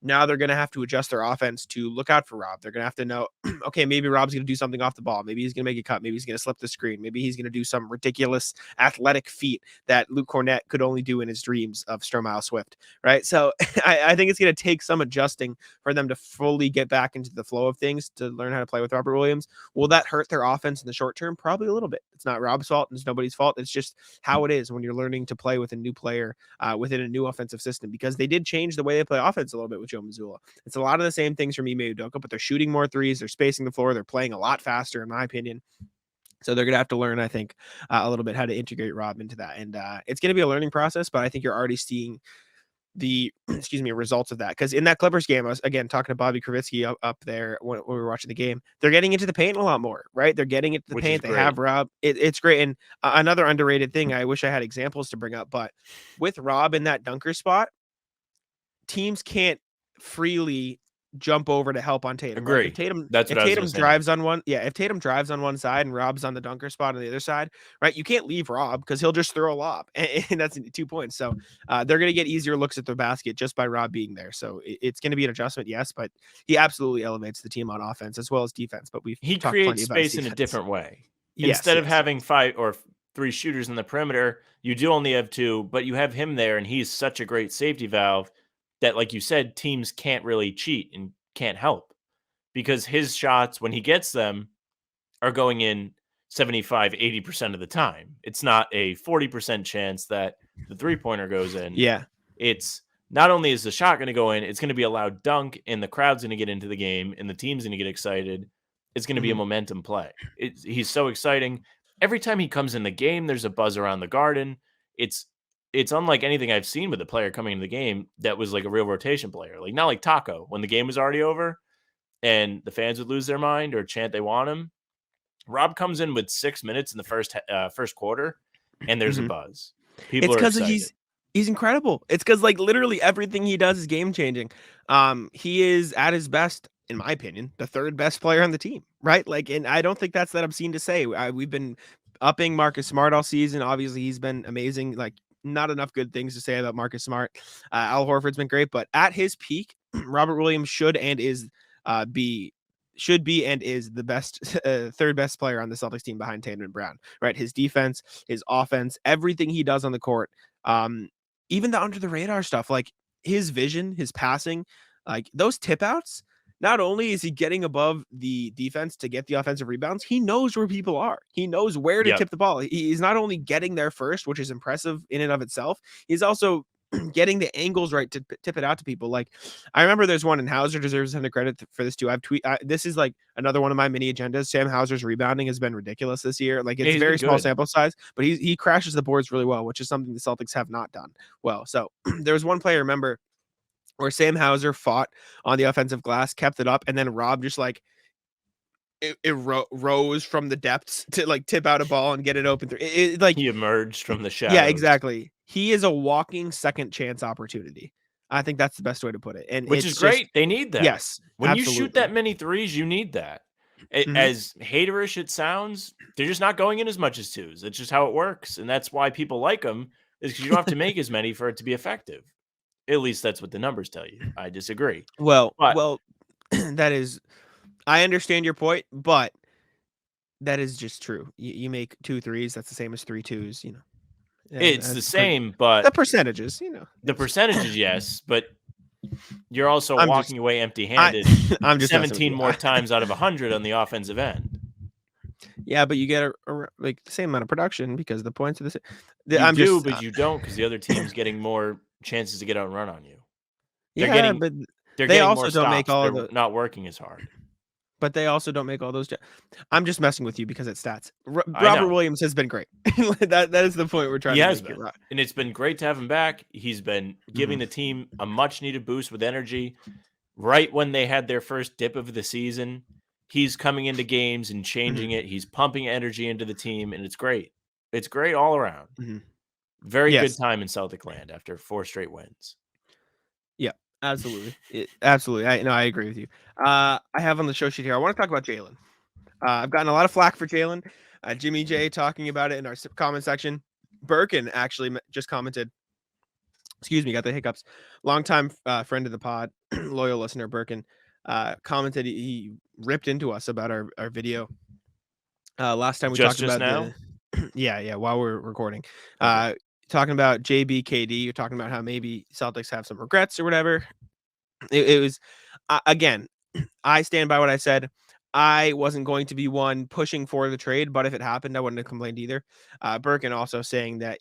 Now they're going to have to adjust their offense to look out for Rob. They're going to have to know, okay, maybe Rob's going to do something off the ball. Maybe he's going to make a cut. Maybe he's going to slip the screen. Maybe he's going to do some ridiculous athletic feat that Luke Cornett could only do in his dreams of Stromile Swift, right? So I think it's going to take some adjusting for them to fully get back into the flow of things to learn how to play with Robert Williams. Will that hurt their offense in the short term? Probably a little bit. It's not Rob's fault. It's nobody's fault. It's just how it is when you're learning to play with a new player within a new offensive system, because they did change the way they play offense a little bit with Joe Mazzulla. It's a lot of the same things from Ime Udoka, but they're shooting more threes. They're spacing the floor. They're playing a lot faster, in my opinion. So they're going to have to learn, I think, a little bit how to integrate Rob into that. And it's going to be a learning process, but I think you're already seeing the results of that. Because in that Clippers game, I was, again, talking to Bobby Kravitsky up there when we were watching the game. They're getting into the paint a lot more, right? They're getting into the paint. They have Rob. It's great. And another underrated thing, I wish I had examples to bring up, but with Rob in that dunker spot, teams can't freely jump over to help on Tatum. Agree. Right? If Tatum drives on one, if Tatum drives on one side and Rob's on the dunker spot on the other side, right? You can't leave Rob because he'll just throw a lob, and that's 2 points. So they're going to get easier looks at the basket just by Rob being there. So it's going to be an adjustment, yes, but he absolutely elevates the team on offense as well as defense. But he creates space in a different way. Instead of having 5 or 3 shooters in the perimeter, you do only have 2, but you have him there, and he's such a great safety valve that, like you said, teams can't really cheat and can't help, because his shots, when he gets them, are going in 75-80% of the time. It's not a 40% chance that the 3-pointer goes in. Yeah. It's not only is the shot going to go in, it's going to be a loud dunk, and the crowd's going to get into the game, and the team's going to get excited. It's going to be a momentum play. He's so exciting. Every time he comes in the game, there's a buzz around the Garden. It's unlike anything I've seen with a player coming into the game that was like a real rotation player. Like, not like Taco, when the game was already over and the fans would lose their mind or chant they want him. Rob comes in with 6 minutes in the first quarter, and there's a buzz. People are excited. He's incredible. It's because, like, literally everything he does is game changing. He is at his best, in my opinion, the 3rd best player on the team, right? Like, and I don't think that's that obscene to say. We've been upping Marcus Smart all season. Obviously, he's been amazing. Like, not enough good things to say about Marcus Smart. Al Horford's been great, but at his peak, Robert Williams should be and is the best 3rd best player on the Celtics team behind Tatum and Brown, right? His defense, his offense, everything he does on the court, even the under the radar stuff, like his vision, his passing, like those tip outs. Not only is he getting above the defense to get the offensive rebounds, he knows where people are. He knows where to tip the ball. He's not only getting there first, which is impressive in and of itself, he's also getting the angles right to tip it out to people. Like, I remember there's one, and Hauser deserves a ton of credit for this too. This is like another one of my mini agendas. Sam Hauser's rebounding has been ridiculous this year. Like, it's very small sample size, but he crashes the boards really well, which is something the Celtics have not done well. So there was one play, remember, where Sam Hauser fought on the offensive glass, kept it up, and then Rob just like rose from the depths to like tip out a ball and get it open through. Like he emerged from the shadows. Yeah, exactly. He is a walking second chance opportunity. I think that's the best way to put it. And which is great. They need that. Yes. When absolutely. you shoot that many threes, you need that. As haterish it sounds, they're just not going in as much as 2s. It's just how it works. And that's why people like them, is because you don't have to make as many for it to be effective. At least that's what the numbers tell you. I disagree. Well, that is, I understand your point, but that is just true. You make 2 threes, that's the same as 3 2s, It's the same, but the percentages, The percentages, yes, but you're also walking away empty-handed. I'm just 17 more times out of 100 on the offensive end. Yeah, but you get like the same amount of production because the points are the same. But you don't, because the other team's getting more chances to get out and run on you. But They're They getting also more don't make stops. all They're the, not working as hard. but they also don't make all those. I'm just messing with you because it's stats. I Robert know. Williams has been great. that is the point we're trying He to has make been. here. And it's been great to have him back. He's been giving Mhm. the team a much needed boost with energy. Right when they had their first dip of the season, he's coming into games and changing it. He's pumping energy into the team, and it's great. It's great all around. Mhm. Very good Yes. time in Celtic land after 4 straight wins. Yeah, absolutely. Absolutely. I agree with you. I have on the show sheet here. I want to talk about Jalen. I've gotten a lot of flack for Jalen. Jimmy J talking about it in our comment section. Birkin actually just commented. Excuse me, got the hiccups. Longtime friend of the pod, loyal listener Birkin, commented he ripped into us about our video. Last time we talked Just about now? the yeah, while we're recording. Okay. Talking about JBKD, you're talking about how maybe Celtics have some regrets or whatever. It was again, I stand by what I said. I wasn't going to be one pushing for the trade, but if it happened, I wouldn't have complained either. Birkin also saying that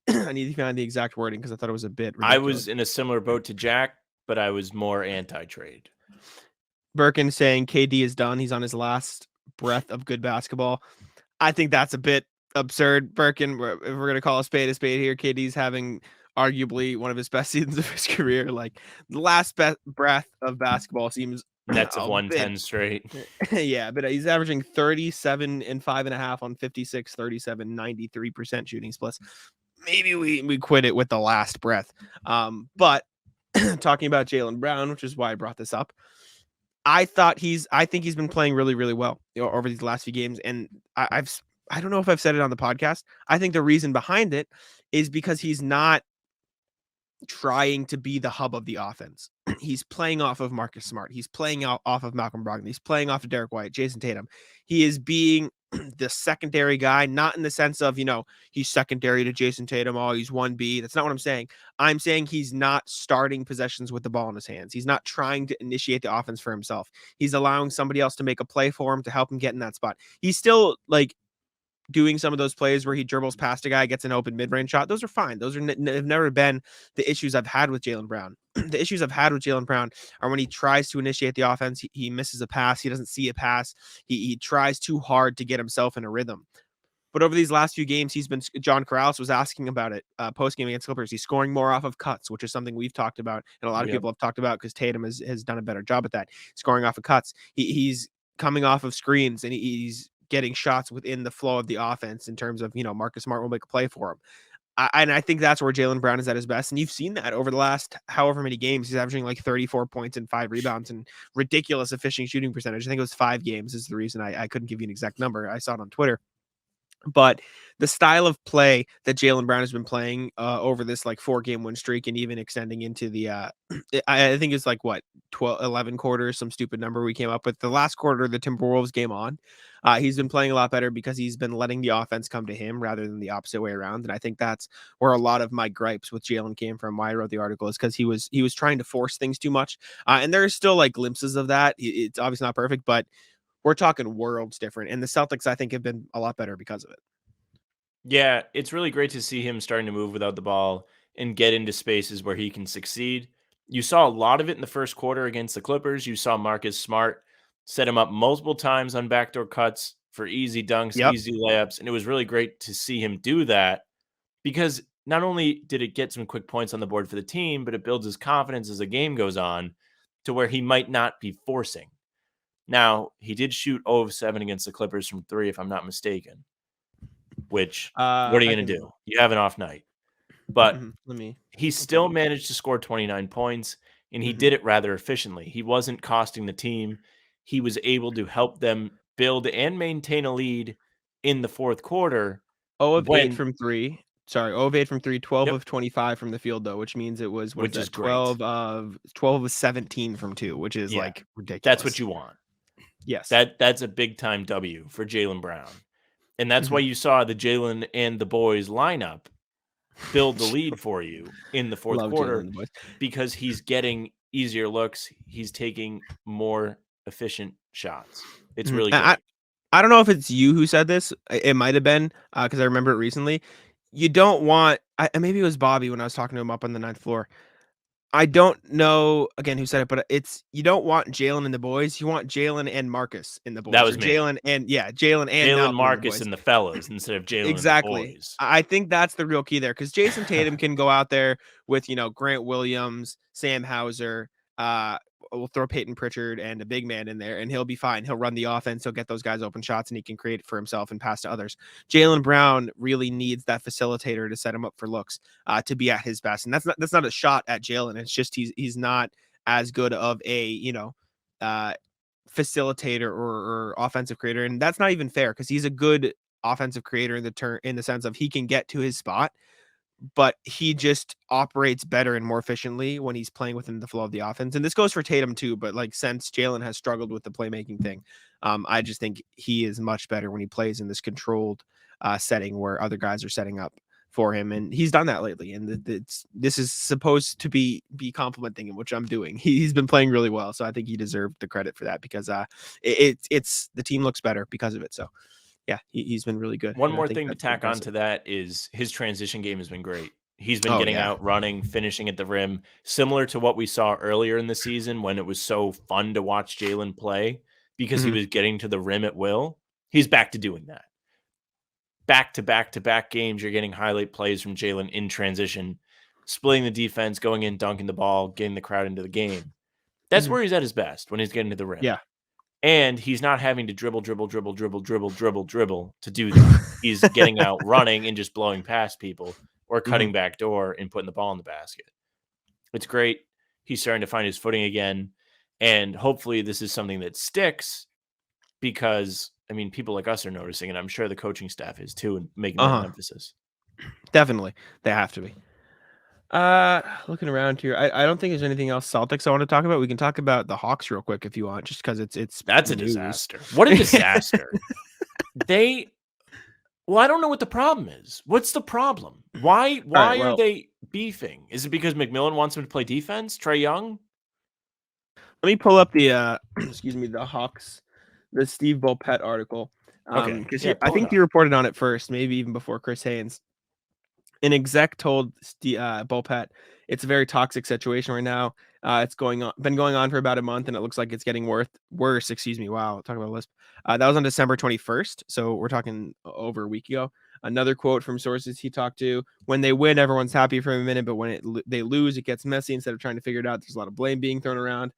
I need to find the exact wording because I thought it was a bit I ridiculous. was in a similar boat to Jack, but I was more anti-trade. Birkin saying KD is done. He's on his last breath of good basketball. I think that's a bit absurd, Birkin. If we're going to call a spade here, KD's having arguably one of his best seasons of his career. Like the last breath of basketball seems Nets have a won bit 10 straight. yeah, but he's averaging 37 and 5.5 on 56, 37, 93% shooting splits. Maybe we quit it with the last breath. But talking about Jaylen Brown, which is why I brought this up. I think he's been playing really, really well over these last few games. And I don't know if I've said it on the podcast. I think the reason behind it is because he's not trying to be the hub of the offense. He's playing off of Marcus Smart. He's playing off of Malcolm Brogdon. He's playing off of Derrick White, Jason Tatum. He is being the secondary guy, not in the sense of, he's secondary to Jason Tatum. Oh, he's 1B. That's not what I'm saying. I'm saying he's not starting possessions with the ball in his hands. He's not trying to initiate the offense for himself. He's allowing somebody else to make a play for him to help him get in that spot. He's still doing some of those plays where he dribbles past a guy, gets an open mid-range shot. Those are fine. Those have never been the issues I've had with Jaylen Brown. The issues I've had with Jaylen Brown are when he tries to initiate the offense, he misses a pass. He doesn't see a pass. He tries too hard to get himself in a rhythm. But over these last few games, John Corrales was asking about it post-game against Clippers. He's scoring more off of cuts, which is something we've talked about and a lot of people have talked about because Tatum has done a better job at that. Scoring off of cuts. He's coming off of screens and he's getting shots within the flow of the offense in terms of, Marcus Smart will make a play for him. And I think that's where Jaylen Brown is at his best. And you've seen that over the last however many games. He's averaging 34 points and 5 rebounds and ridiculous efficient shooting percentage. I think it was 5 games is the reason I couldn't give you an exact number. I saw it on Twitter. But the style of play that Jaylen Brown has been playing over this 4-game win streak and even extending into the I think it's 11 quarters, some stupid number we came up with. The last quarter of the Timberwolves game on, he's been playing a lot better because he's been letting the offense come to him rather than the opposite way around. And I think that's where a lot of my gripes with Jalen came from. Why I wrote the article is because he was trying to force things too much. And there's still glimpses of that. It's obviously not perfect, but we're talking worlds different. And the Celtics, I think, have been a lot better because of it. Yeah, it's really great to see him starting to move without the ball and get into spaces where he can succeed. You saw a lot of it in the first quarter against the Clippers. You saw Marcus Smart set him up multiple times on backdoor cuts for easy dunks, Yep. easy layups. And it was really great to see him do that because not only did it get some quick points on the board for the team, but it builds his confidence as the game goes on to where he might not be forcing. Now, he did shoot 0 of 7 against the Clippers from 3, if I'm not mistaken. Which, what are you going to do? You have an off night. But he still managed to score 29 points, and he did it rather efficiently. He wasn't costing the team. He was able to help them build and maintain a lead in the fourth quarter. 0 of 8 from 3. Sorry, 0 of 8 from 3, 12 Yep. of 25 from the field, though, which means it was, Which is 12 of 17 from 2, which is ridiculous. That's what you want. Yes. That's a big time W for Jaylen Brown. And that's why you saw the Jalen and the boys lineup build the lead for you in the fourth quarter because he's getting easier looks. He's taking more efficient shots. It's really great. I don't know if it's you who said this. It might have been because I remember it recently. You don't want, maybe it was Bobby when I was talking to him up on the 9th floor. I don't know again who said it, but it's you don't want Jalen and the boys. You want Jalen and Marcus in the That boys, was or me. Jalen and Jalen, Malcolm in the Marcus, boys. and the fellas instead of Jalen and the Exactly. boys. I think that's the real key there because Jason Tatum can go out there with Grant Williams, Sam Hauser. We'll throw Peyton Pritchard and a big man in there, and he'll be fine. He'll run the offense. He'll get those guys open shots, and he can create for himself and pass to others. Jaylen Brown really needs that facilitator to set him up for looks, to be at his best. And that's not a shot at Jalen. It's just he's not as good of a facilitator or offensive creator, and that's not even fair because he's a good offensive creator in the sense of he can get to his spot, but he just operates better and more efficiently when he's playing within the flow of the offense. And this goes for Tatum too, but like since Jalen has struggled with the playmaking thing, I just think he is much better when he plays in this controlled setting where other guys are setting up for him, and he's done that lately. And this is supposed to be complimenting him, which I'm doing. He's been playing really well, so I think he deserved the credit for that because it's the team looks better because of it. So yeah, he's been really good. One And I more think thing to that's tack impressive. onto that is his transition game has been great. He's been Oh getting yeah. out, running, finishing at the rim, similar to what we saw earlier in the season when it was so fun to watch Jalen play because he Mhm. was getting to the rim at will. He's back to doing that. Back to back to back games, you're getting highlight plays from Jalen in transition, splitting the defense, going in, dunking the ball, getting the crowd into the game. That's Mhm. where he's at his best, when he's getting to the rim. Yeah. And he's not having to dribble to do that. He's getting out, running, and just blowing past people or cutting Mhm. back door and putting the ball in the basket. It's great. He's starting to find his footing again. And hopefully this is something that sticks because, I mean, people like us are noticing, and I'm sure the coaching staff is too, and making that an Uh-huh. emphasis. Definitely. They have to be. Looking around here, I don't think there's anything else Celtics I want to talk about. We can talk about the Hawks real quick if you want, just because it's That's a news. disaster. What a disaster. Well, I don't know what the problem is. What's the problem? Why right, are well, they beefing? Is it because McMillan wants him to play defense? Trae Young? let me pull up the excuse me, the Hawks, the Steve Bulpett article. Okay. Because Yeah, I pull it think up. he reported on it first, maybe even before Chris Haynes. An exec told Bulpett it's a very toxic situation right now. It's been going on for about a month, and it looks like it's getting worse. Excuse me. Wow, talking about a lisp. That was on December 21st, so we're talking over a week ago. Another quote from sources he talked to: "When they win, everyone's happy for a minute, but when they lose, it gets messy. Instead of trying to figure it out, there's a lot of blame being thrown around."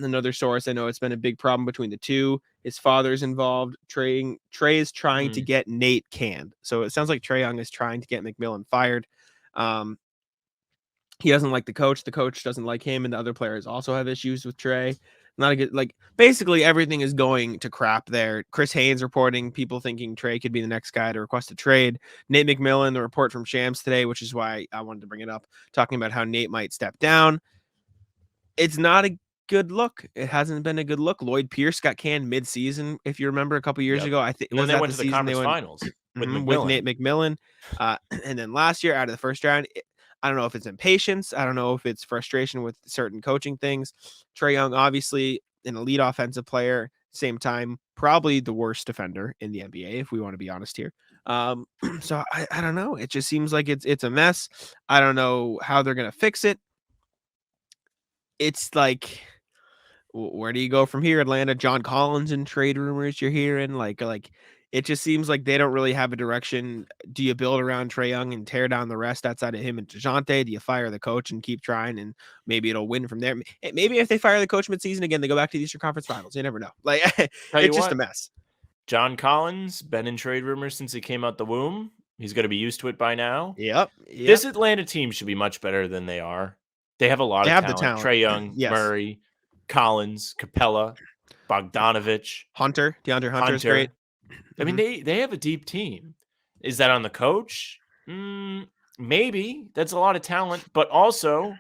Another source: "I know it's been a big problem between the two. His father's involved. Trey is trying to Mm. get Nate canned. So it sounds like Trae Young is trying to get McMillan fired. Um, he doesn't like the coach. The coach doesn't like him, and the other players also have issues with Trae. Not a good basically everything is going to crap there. Chris Haynes reporting people thinking Trae could be the next guy to request a trade. Nate McMillan, the report from Shams today, which is why I wanted to bring it up, talking about how Nate might step down. It's not a good look. It hasn't been a good look. Lloyd Pierce got canned mid-season, if you remember, a couple years Yep. ago. I think And then was they that went the to the season they conference went finals with with McMillan. Nate McMillan, and then last year out of the first round. I don't know if it's impatience. I don't know if it's frustration with certain coaching things. Trae Young, obviously an elite offensive player, same time probably the worst defender in the NBA, if we want to be honest here. So I don't know. It just seems like it's a mess. I don't know how they're gonna fix it. It's like where do you go from here? Atlanta, John Collins and trade rumors you're hearing, like it just seems like they don't really have a direction. Do you build around Trae Young and tear down the rest outside of him and DeJounte? Do you fire the coach and keep trying and maybe it'll win from there? Maybe if they fire the coach midseason again, they go back to the Eastern Conference Finals. You never know. Like Tell you it's just a what, mess. John Collins, been in trade rumors since he came out the womb. He's going to be used to it by now. Yep. This Atlanta team should be much better than they are. They have a lot They of have the talent. talent. Trae Young, Yes. Murray, Collins, Capella, Bogdanovich, DeAndre Hunter is great. I mean, they have a deep team. Is that on the coach? Maybe. That's a lot of talent, but also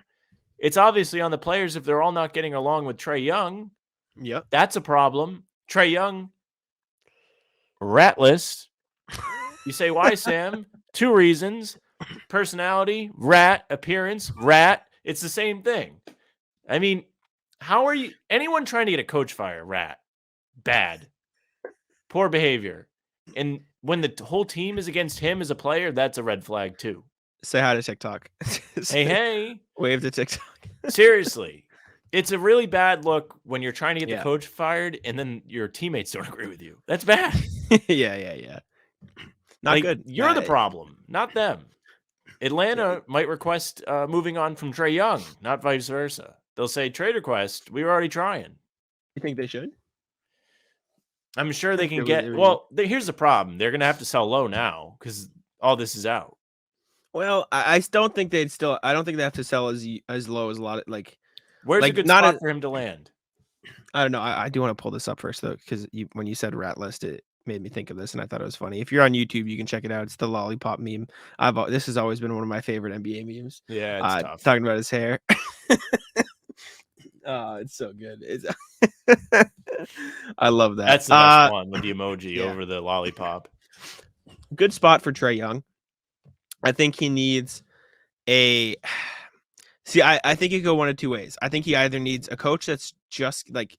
it's obviously on the players if they're all not getting along with Trae Young. Yep. That's a problem. Trae Young, rat list. You say, why, Sam? 2 reasons. Personality, rat. Appearance, rat. It's the same thing. I mean, how are you? Anyone trying to get a coach fire, rat. Bad. Poor behavior. And when the whole team is against him as a player, that's a red flag too. Say hi to TikTok. Hey. Wave to TikTok. Seriously. It's a really bad look when you're trying to get the Yeah. coach fired and then your teammates don't agree with you. That's bad. Yeah. Not Like, good. You're the problem, not them. Atlanta might request moving on from Trae Young, not vice versa. They'll say trade request. We were already trying. You think they should? I'm sure they can They get. would- Well, here's the problem. They're going to have to sell low now because all this is out. Well, I don't think they'd still. I don't think they have to sell as low as a lot of like. Where's Like, a good not spot a- for him to land? I don't know. I do want to pull this up first though, because when you said rat list, it made me think of this, and I thought it was funny. If you're on YouTube, you can check it out. It's the lollipop meme. This has always been one of my favorite NBA memes. Yeah, it's tough. Talking about his hair. Oh, it's so good. It's I love that. That's the best one with the emoji yeah. over the lollipop. Good spot for Trae Young. I think he needs a. See, I think it could go one of two ways. I think he either needs a coach that's just like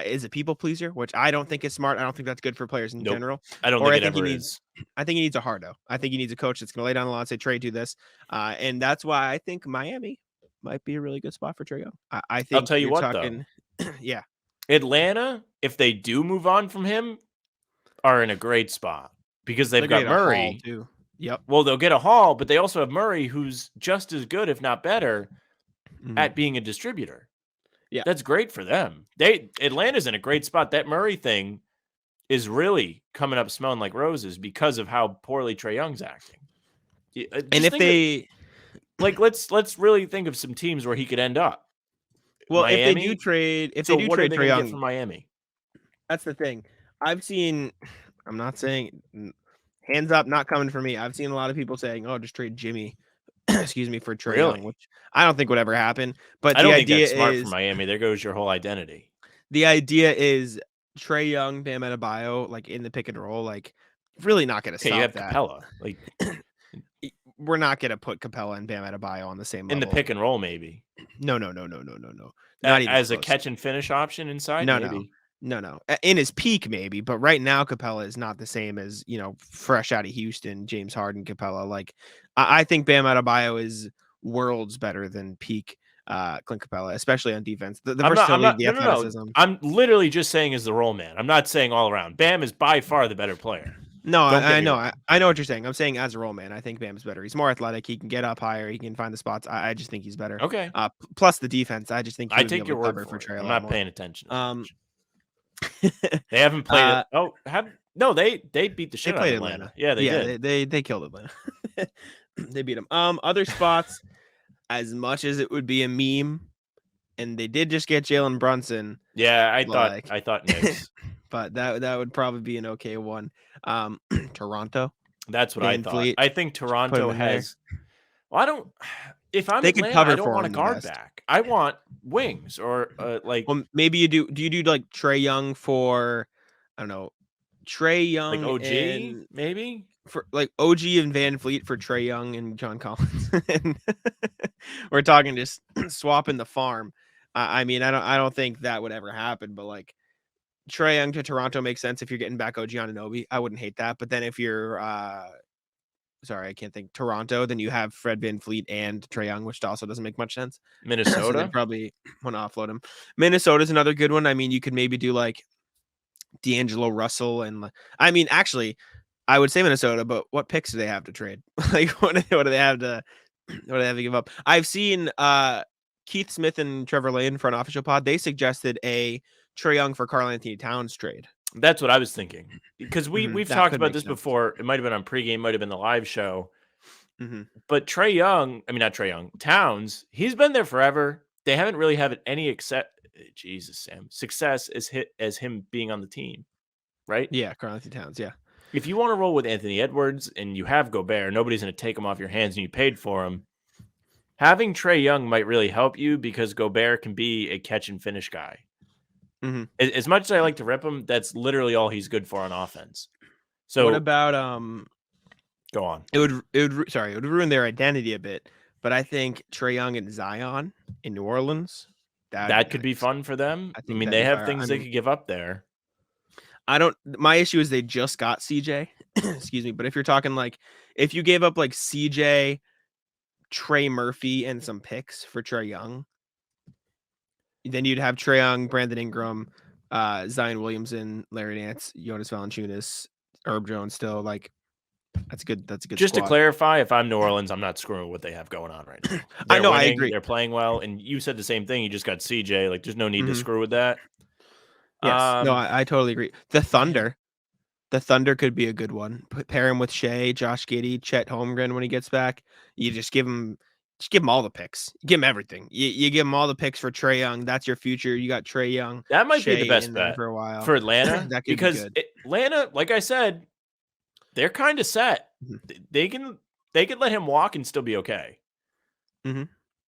is a people pleaser, which I don't think is smart. I don't think that's good for players in Nope. general. I don't Or think I it think he ever needs- is. I think he needs a hardo. I think he needs a coach that's going to lay down the law and say, Trae, do this. And that's why I think Miami might be a really good spot for Trae Young. I think I'll tell you you're what, talking, yeah. Atlanta, if they do move on from him, are in a great spot because they've They're got gonna get a haul, Murray. too. Yep. Well, they'll get a haul, but they also have Murray, who's just as good, if not better, Mhm. at being a distributor. Yeah. That's great for them. Atlanta's in a great spot. That Murray thing is really coming up smelling like roses because of how poorly Trae Young's acting. And if they let's really think of some teams where he could end up. if they Miami? do trade, What Trae are they gonna Young get from Miami? that's the thing. I'm not saying hands up, not coming for me. I've seen a lot of people saying, "Oh, just trade Jimmy," excuse me, for Trae Really? Young, which I don't think would ever happen. But I the don't think idea that's smart is for Miami. There goes your whole identity. the idea is Trae Young, Bam Adebayo, like in the pick and roll, like really not going to Okay, you stop have that. Capella, like We're not going to put Capella and Bam Adebayo on the same in level. the pick and roll, maybe. No. Not even As a close. catch and finish option inside, No. maybe. No. In his peak, maybe, but right now Capella is not the same as fresh out of Houston, James Harden, Capella. Like I think Bam Adebayo is worlds better than peak Clint Capella, especially on defense. The versatility, the athleticism. No. I'm literally just saying as the role man. I'm not saying all around. Bam is by far the better player. No, I know. wrong. I know what you're saying. I'm saying as a role man, I think Bam's better. He's more athletic. He can get up higher. He can find the spots. I just think he's better. Okay. Plus the defense. I just think he I would be take able your to word cover for it. Trae a I'm lot not more. paying attention. They They haven't played it. They beat the shit out of played Atlanta. Yeah, they did. They killed Atlanta. They beat him. Other spots, as much as it would be a meme, and they did just get Jalen Brunson. Yeah, I like- thought Knicks. But that would probably be an okay one. Toronto. That's what Van I thought. Fleet, I think Toronto him in there. has. Well, I don't. If I'm They could Atlanta, cover I don't for want a him the guard best. back. I want wings or like Well, maybe you do. Do you do like Trae Young for? I don't know. Trae Young, OG and maybe. for like OG and Van Fleet for Trae Young and John Collins. And we're talking just swapping the farm. I mean, I don't think that would ever happen. But like Trae Young to Toronto makes sense if you're getting back OG Anunoby. I wouldn't hate that. But then if you're sorry, I can't think Toronto, then you have Fred Van Fleet and Trae Young, which also doesn't make much sense. So Minnesota. they probably want to offload him. Minnesota's another good one. I mean, you could maybe do like D'Angelo Russell and I mean, actually, I would say Minnesota, but what picks do they have to trade? Like, what do they have to give up? I've seen Keith Smith and Trevor Lane for an official pod. They suggested a Trae Young for Karl Anthony Towns trade. That's what I was thinking because we've That talked could about make this sense. before. It might have been on pregame, might have been the live show. Mhm. But Trae Young, I mean not Trae Young, Towns, he's been there forever. They haven't really had any success as him being on the team, right? Yeah, Karl Anthony Towns. Yeah. If you want to roll with Anthony Edwards and you have Gobert, nobody's going to take him off your hands and you paid for him. Having Trae Young might really help you because Gobert can be a catch and finish guy. Mhm. As much as I like to rip him, that's literally all he's good for on offense. So what about go on. it would ruin their identity a bit, but I think Trae Young and Zion in New Orleans, That could be fun for them. I I think mean, that'd they be have fire. things I they mean- could give up there. My issue is they just got CJ. Excuse me, but if you're talking like if you gave up like CJ Trey Murphy and some picks for Trae Young. Then you'd have Trae Young, Brandon Ingram, Zion Williamson, Larry Nance, Jonas Valanciunas, Herb Jones. Still, like, that's good. That's a good. Just squad. to clarify, if I'm New Orleans, I'm not screwing with what they have going on right now. I know. Winning, I agree. They're playing well, and you said the same thing. You just got CJ. Like, there's no need to screw with that. Yes. No, I totally agree. The Thunder could be a good one. Pair him with Shea, Josh Giddey, Chet Holmgren when he gets back. You just give him all the picks. Give him everything. You give him all the picks for Trae Young. That's your future. You got Trae Young. That might Shea be the best in there bet for a while for Atlanta. That could because be good. Atlanta, like I said, they're kind of set. They can let him walk and still be okay.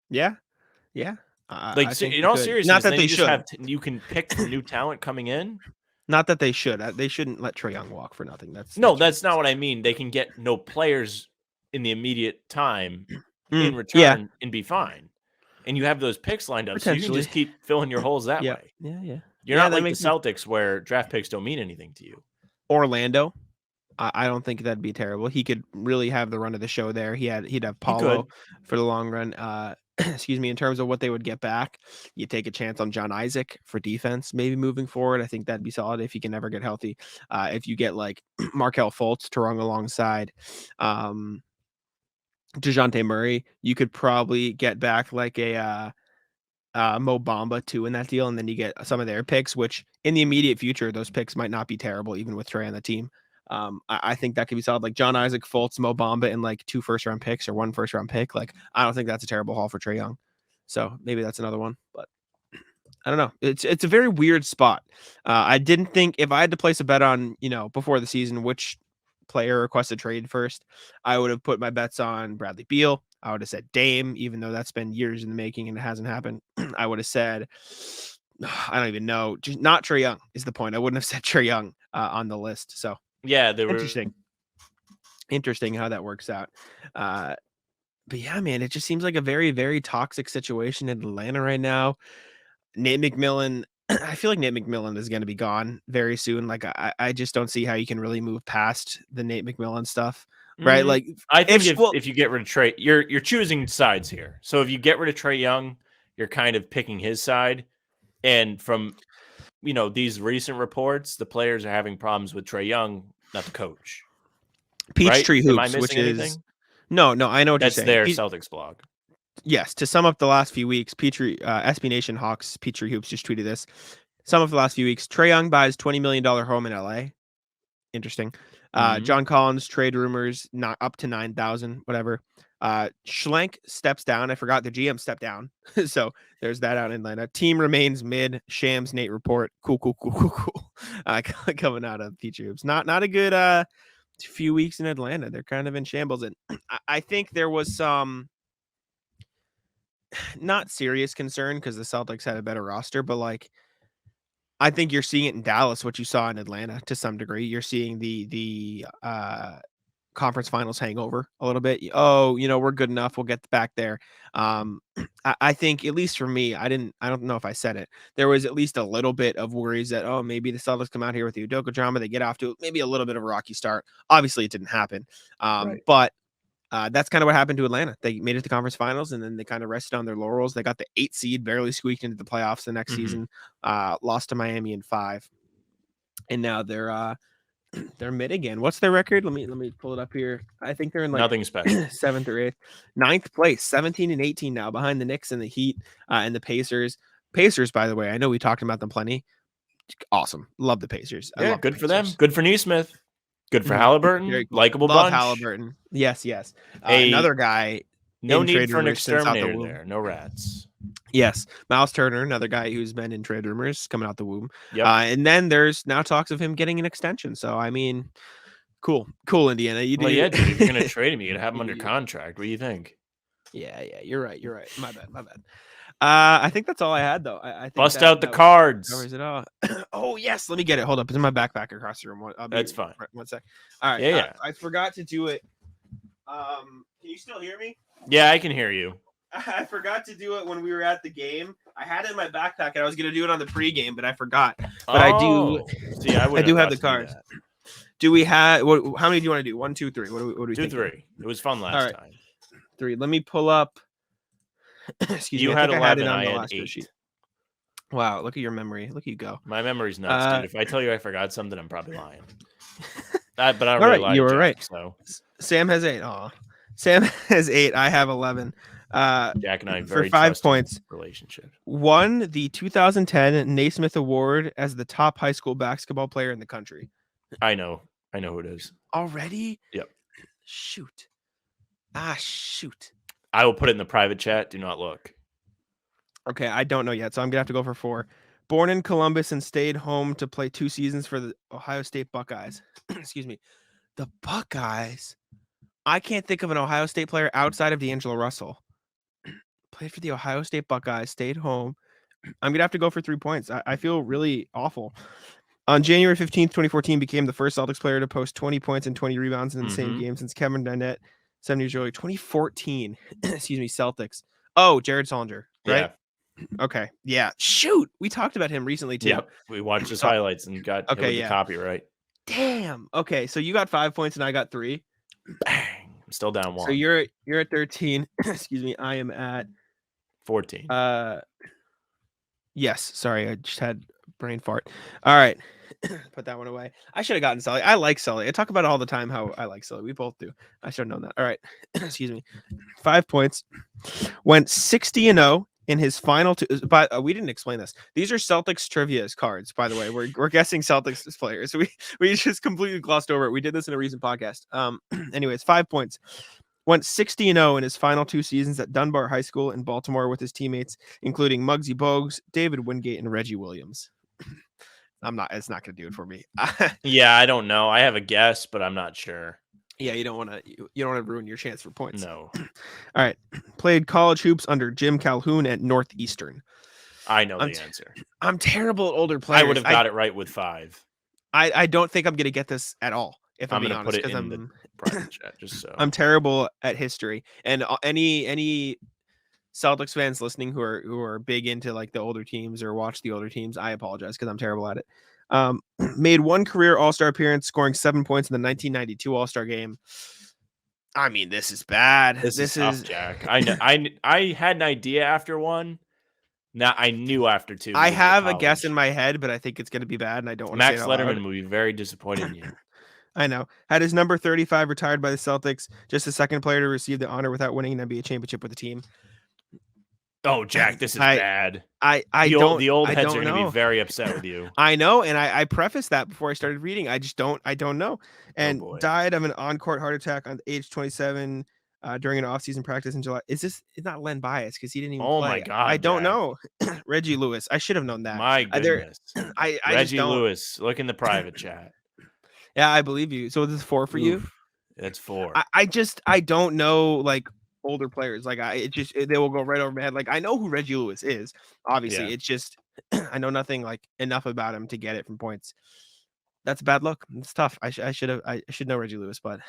Yeah. Like, I think in all seriousness, not that they should. You can pick from new talent coming in. Not that they should. They shouldn't let Trae Young walk for nothing. That's not what I mean. They can get no players in the immediate time in return and be fine. And you have those picks lined up, so you can just keep filling your holes that way. Yeah. You're not like the Celtics where draft picks don't mean anything to you. Orlando, I don't think that'd be terrible. He could really have the run of the show there. He'd have Paulo for the long run. Excuse me. In terms of what they would get back, you take a chance on John Isaac for defense, maybe moving forward. I think that'd be solid if he can ever get healthy. If you get like Markelle Fultz to run alongside DeJounte Murray, you could probably get back like a Mo Bamba too in that deal, and then you get some of their picks, which in the immediate future, those picks might not be terrible, even with Trae on the team. I think that could be solid. Like John Isaac, Fultz, Mo Bamba, and like 2 first-round picks or 1 first-round pick. Like, I don't think that's a terrible haul for Trae Young. So maybe that's another one, but I don't know. It's a very weird spot. I didn't think if I had to place a bet on, before the season, which player requested trade first, I would have put my bets on Bradley Beal. I would have said Dame, even though that's been years in the making and it hasn't happened. I would have said, I don't even know, just not Trae Young is the point. I wouldn't have said Trae Young on the list. So yeah, interesting how that works out. But yeah, man, it just seems like a very, very toxic situation in Atlanta right now. Nate McMillan, I feel like Nate McMillan is going to be gone very soon. Like, I just don't see how you can really move past the Nate McMillan stuff, right? Mm-hmm. Like, I think if you get rid of Trae, you're choosing sides here. So if you get rid of Trae Young, you're kind of picking his side. And from these recent reports, the players are having problems with Trae Young, not the coach. Peachtree Hoops, Am I missing anything? No, I know what That's you're saying. That's their Celtics blog. Yes, to sum up the last few weeks, SB Nation Hawks, Peachtree Hoops just tweeted this. Sum up the last few weeks, Trae Young buys $20 million home in LA. Interesting. John Collins trade rumors not up to 9,000, whatever. Schlenk steps down. I forgot the GM stepped down. So there's that out in Atlanta. Team remains mid. Shams Nate report. Cool. Coming out of Peachtree Hoops. Not a good few weeks in Atlanta. They're kind of in shambles. And I think there was some not serious concern because the Celtics had a better roster, but like, I think you're seeing it in Dallas, what you saw in Atlanta to some degree. You're seeing the conference finals hangover a little bit. Oh, we're good enough. We'll get back there. I think, at least for me, I don't know if I said it. There was at least a little bit of worries that, maybe the Celtics come out here with the Udoka drama. They get off to maybe a little bit of a rocky start. Obviously it didn't happen. But that's kind of what happened to Atlanta. They made it to the conference finals, and then they kind of rested on their laurels. They got the 8th seed, barely squeaked into the playoffs the next season, lost to Miami in 5. And now they're mid again. What's their record? Let me pull it up here. I think they're in like nothing special. 7th or 8th. 9th place, 17-18 now, behind the Knicks and the Heat and the Pacers. Pacers, by the way, I know we talked about them plenty. Awesome. Love the Pacers. Yeah, good for them. Good for Nesmith. Good for Halliburton. Cool. Likable bunch. Halliburton. Yes. Another guy. No need for an exterminator there. No rats. Yes. Miles Turner, another guy who's been in trade rumors coming out the womb. Yep. And then there's now talks of him getting an extension. So, I mean, cool, Indiana. Dude, if you're going to trade him, you got to have him under contract. What do you think? Yeah. You're right. My bad. I think that's all I had, though. I think Bust out the cards. Covers it all. Oh, yes. Let me get it. Hold up. It's in my backpack across the room. That's fine. One sec. All right. Yeah. I forgot to do it. Can you still hear me? Yeah, I can hear you. I forgot to do it when we were at the game. I had it in my backpack, and I was going to do it on the pregame, but I forgot. But I do. See, I do have the cards. Do we have? How many do you want to do? 1, 2, 3. What do we 2, 3. It was fun last time. 3. Let me pull up. Excuse You me. had I think I had 11. it on I the had last 8. sheet. Wow, look at your memory. Look at you go. My memory's nuts, dude. If I tell you I forgot something, I'm probably lying. But I don't All really right, lie you to were Jack, right. so Sam has 8. Aw. Sam has 8. I have 11. Jack and I For very 5 trusting points, relationship. won the 2010 Naismith Award as the top high school basketball player in the country. I know who it is. Already? Yep. Shoot. Shoot. I will put it in the private chat. Do not look. Okay, I don't know yet, so I'm gonna have to go for 4. Born in Columbus and stayed home to play 2 seasons for the Ohio State Buckeyes. Excuse me. The Buckeyes? I can't think of an Ohio State player outside of D'Angelo Russell. Played for the Ohio State Buckeyes, stayed home. I'm gonna have to go for 3 points. I feel really awful. On January 15th, 2014, became the first Celtics player to post 20 points and 20 rebounds in the same game since Kevin Garnett 7 years earlier. 2014. Excuse me, Celtics. Oh, Jared Solinger, right? Yeah. Okay. Yeah. Shoot. We talked about him recently too. Yep. We watched his highlights and got hit with the copyright. Damn. Okay. So you got 5 points and I got 3. Bang. I'm still down 1. So you're at 13. Excuse me. I am at 14. Yes. Sorry. I just had brain fart. All right. Put that one away. I should have gotten Sully. I like Sully. I talk about it all the time how I like Sully. We both do. I should have known that. All right. Excuse me. 5 points. Went 60-0 in his final 2. But we didn't explain this. These are Celtics trivia cards, by the way. We're guessing Celtics players. We just completely glossed over it. We did this in a recent podcast. Anyways, 5 points. Went 60-0 in his final 2 seasons at Dunbar High School in Baltimore with his teammates, including Muggsy Bogues, David Wingate, and Reggie Williams. It's not going to do it for me. Yeah, I don't know. I have a guess, but I'm not sure. Yeah, you don't want to ruin your chance for points. No. All right. Played college hoops under Jim Calhoun at Northeastern. I know the answer. I'm terrible at older players. I would have got it right with 5. I don't think I'm going to get this at all, if I'm being going to honest. put it in the private chat, just so. I'm terrible at history. And any Celtics fans listening who are big into like the older teams or watch the older teams, I apologize because I'm terrible at it. Made 1 career All-Star appearance, scoring 7 points in the 1992 All-Star game. I mean, this is bad. This is tough, Jack. I know. I had an idea after 1. Now I knew after 2. I have a guess in my head, but I think it's going to be bad, and I don't want to say it out Letterman loud. would be very disappointed in you. I know. Had his number 35 retired by the Celtics, just the second player to receive the honor without winning an NBA championship with the team. Oh, Jack, this is bad. The old heads are going to be very upset with you. I know, and I prefaced that before I started reading. I don't know. And died of an on-court heart attack on age 27 during an off-season practice in July. It's not Len Bias because he didn't even play. Oh my God, I don't know. Reggie Lewis. I should have known that. My goodness. I Reggie Lewis. Look in the private chat. Yeah, I believe you. So this is 4 for you? That's 4. I don't know like older players. Like they will go right over my head. Like I know who Reggie Lewis is. Obviously, it's just I know nothing like enough about him to get it from points. That's a bad look. It's tough. I should know Reggie Lewis, but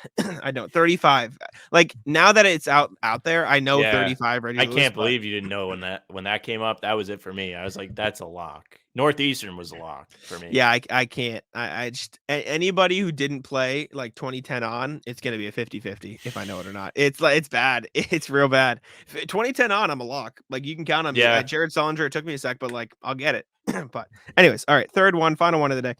I don't. 35. Like now that it's out there, I know 35 Reggie Lewis. I can't believe you didn't know when that came up. That was it for me. I was like, that's a lock. Northeastern was a lock for me. Yeah, I can't. I just anybody who didn't play like 2010 on, it's gonna be a 50-50 if I know it or not. It's bad. It's real bad. 2010 on, I'm a lock. Like you can count on me. Yeah. Jared Solinger, it took me a sec, but like I'll get it. But anyways, all right. Final one of the day.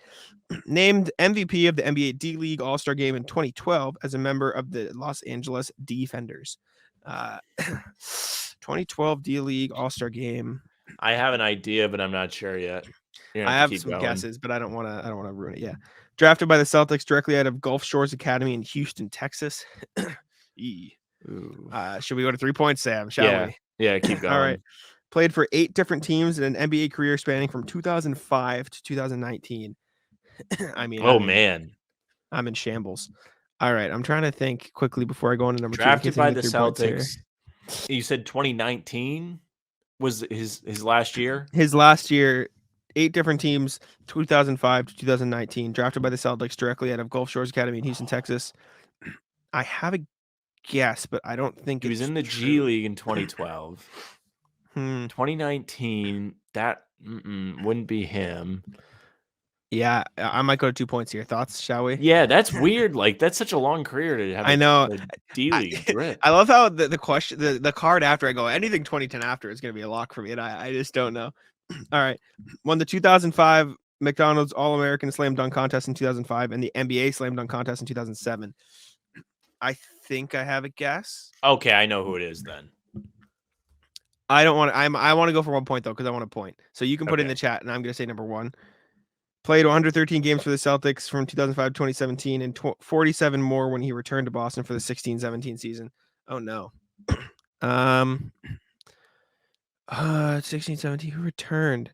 Named MVP of the NBA D-League All-Star Game in 2012 as a member of the Los Angeles Defenders. 2012 D-League All-Star Game. I have an idea, but I'm not sure yet. I have some guesses, but I don't want to ruin it. Yeah. Drafted by the Celtics directly out of Gulf Shores Academy in Houston, Texas. Should we go to 3 points, Sam? Shall we? Yeah, keep going. All right. Played for 8 different teams in an NBA career spanning from 2005 to 2019. I mean, man, I'm in shambles. All right, I'm trying to think quickly before I go into number 2. Drafted by the Celtics. You said 2019 was his last year. His last year, 8 different teams, 2005 to 2019. Drafted by the Celtics directly out of Gulf Shores Academy in Houston, Texas. I have a guess, but I don't think he was in the G League in 2012. 2019, that wouldn't be him. Yeah, I might go to 2 points here. Thoughts, shall we? Yeah, that's weird. Like, that's such a long career to have I know. a D-League grip. I love how the question, the card after I go, anything 2010 after is going to be a lock for me, and I just don't know. All right. Won the 2005 McDonald's All-American Slam Dunk Contest in 2005 and the NBA Slam Dunk Contest in 2007. I think I have a guess. Okay, I know who it is then. I don't want to. I want to go for 1 point though because I want a point. So you can put in Okay. the chat, and I'm going to say number 1. Played 113 games for the Celtics from 2005 to 2017 and 47 more when he returned to Boston for the 16-17 season. Oh no. 16-17 who returned?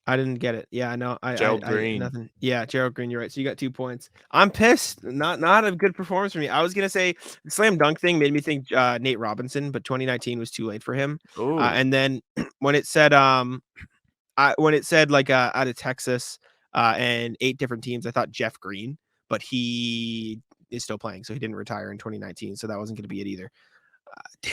I didn't get it. Yeah, no, Gerald I Green. nothing. Yeah, Gerald Green, you're right. So you got 2 points. I'm pissed. Not a good performance for me. I was going to say the slam dunk thing made me think Nate Robinson, but 2019 was too late for him. Ooh. And then when it said like out of Texas and 8 different teams, I thought Jeff Green, but he is still playing, so he didn't retire in 2019, so that wasn't going to be it either.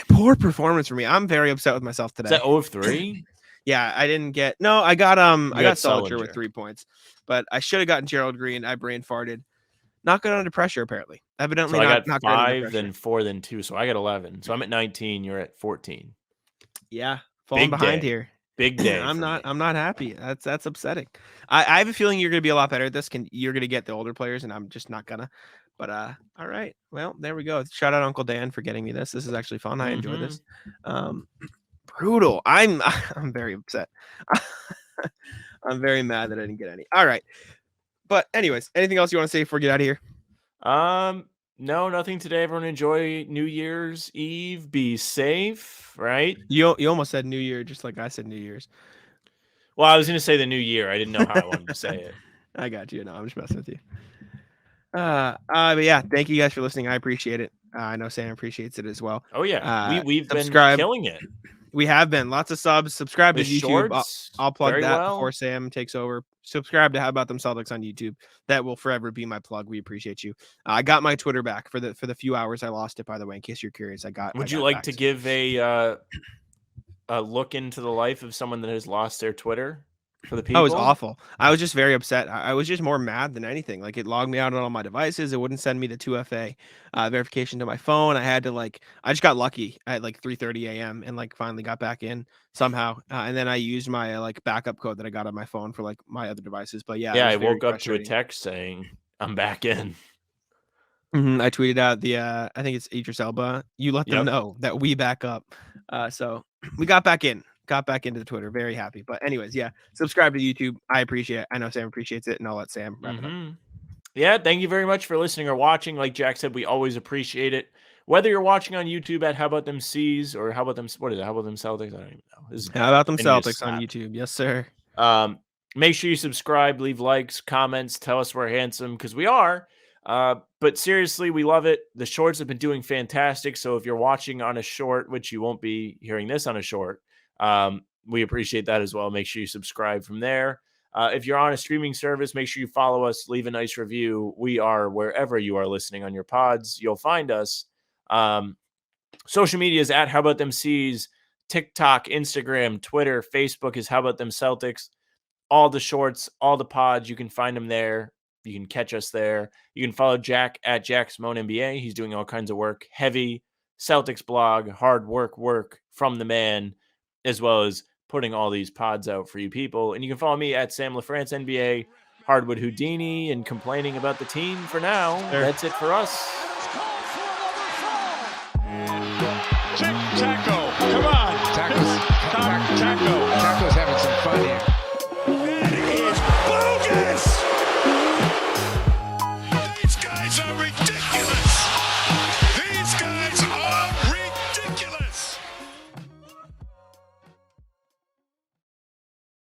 Poor performance for me. I'm very upset with myself today. Is that 0 of 3? Yeah, I didn't get. No, I got Sullinger Sullinger with 3 points, but I should have gotten Gerald Green. I brain farted. Not good under pressure, apparently. Evidently, So I got not good under 5, pressure. then 4, then 2. So I got 11. So I'm at 19. You're at 14. Yeah, falling behind here. Big day. I'm not happy. That's upsetting. I have a feeling you're gonna be a lot better at this. You're gonna get the older players, and I'm just not gonna. But all right. Well, there we go. Shout out Uncle Dan for getting me this. This is actually fun. I enjoy this. Brutal. I'm very upset. I'm very mad that I didn't get any. All right. But anyways, anything else you want to say before we get out of here? No, nothing today. Everyone enjoy New Year's Eve. Be safe, right? You almost said New Year, just like I said New Year's. Well, I was going to say the new year. I didn't know how I wanted to say it. I got you. No, I'm just messing with you. But yeah, thank you guys for listening. I appreciate it. I know Sam appreciates it as well. Oh yeah, we've been killing it. We have been. Lots of subs. Subscribe to YouTube. I'll plug that before Sam takes over. Subscribe to How About Them Celtics on YouTube. That will forever be my plug. We appreciate you. I got my Twitter back for the few hours I lost it, by the way, in case you're curious. Would you like to give a look into the life of someone that has lost their Twitter for the people? Oh, it was awful. I was just very upset. I was just more mad than anything. Like, it logged me out on all my devices. It wouldn't send me the 2FA verification to my phone. I just got lucky at like 3:30 a.m. and like finally got back in somehow. And then I used my like backup code that I got on my phone for like my other devices. But yeah, I woke up to a text saying I'm back in. I tweeted out I think it's Idris Elba. You let them know that we back up. So we got back into the Twitter. Very happy. But anyways, yeah, subscribe to YouTube. I appreciate it. I know Sam appreciates it, and I'll let Sam wrap it up. Yeah, thank you very much for listening or watching. Like Jack said, we always appreciate it. Whether you're watching on YouTube at How About Them C's or How About Them, what is it? How About Them Celtics? I don't even know. How About Them Celtics on YouTube? Yes, sir. Make sure you subscribe, leave likes, comments, tell us we're handsome, because we are. But seriously, we love it. The shorts have been doing fantastic. So if you're watching on a short, which you won't be hearing this on a short, we appreciate that as well. Make sure you subscribe from there. If you're on a streaming service, make sure you follow us, leave a nice review. We are wherever you are listening on your pods. You'll find us. Social media is at How About Them C's, TikTok, Instagram, Twitter, Facebook is How About Them Celtics. All the shorts, all the pods, you can find them there. You can catch us there. You can follow Jack at Jack Simone NBA. He's doing all kinds of work, heavy Celtics blog, hard work from the man, as well as putting all these pods out for you people. And you can follow me at Sam LaFrance NBA, Hardwood Houdini, and complaining about the team for now. Sure. That's it for us. Tic-tac-toe.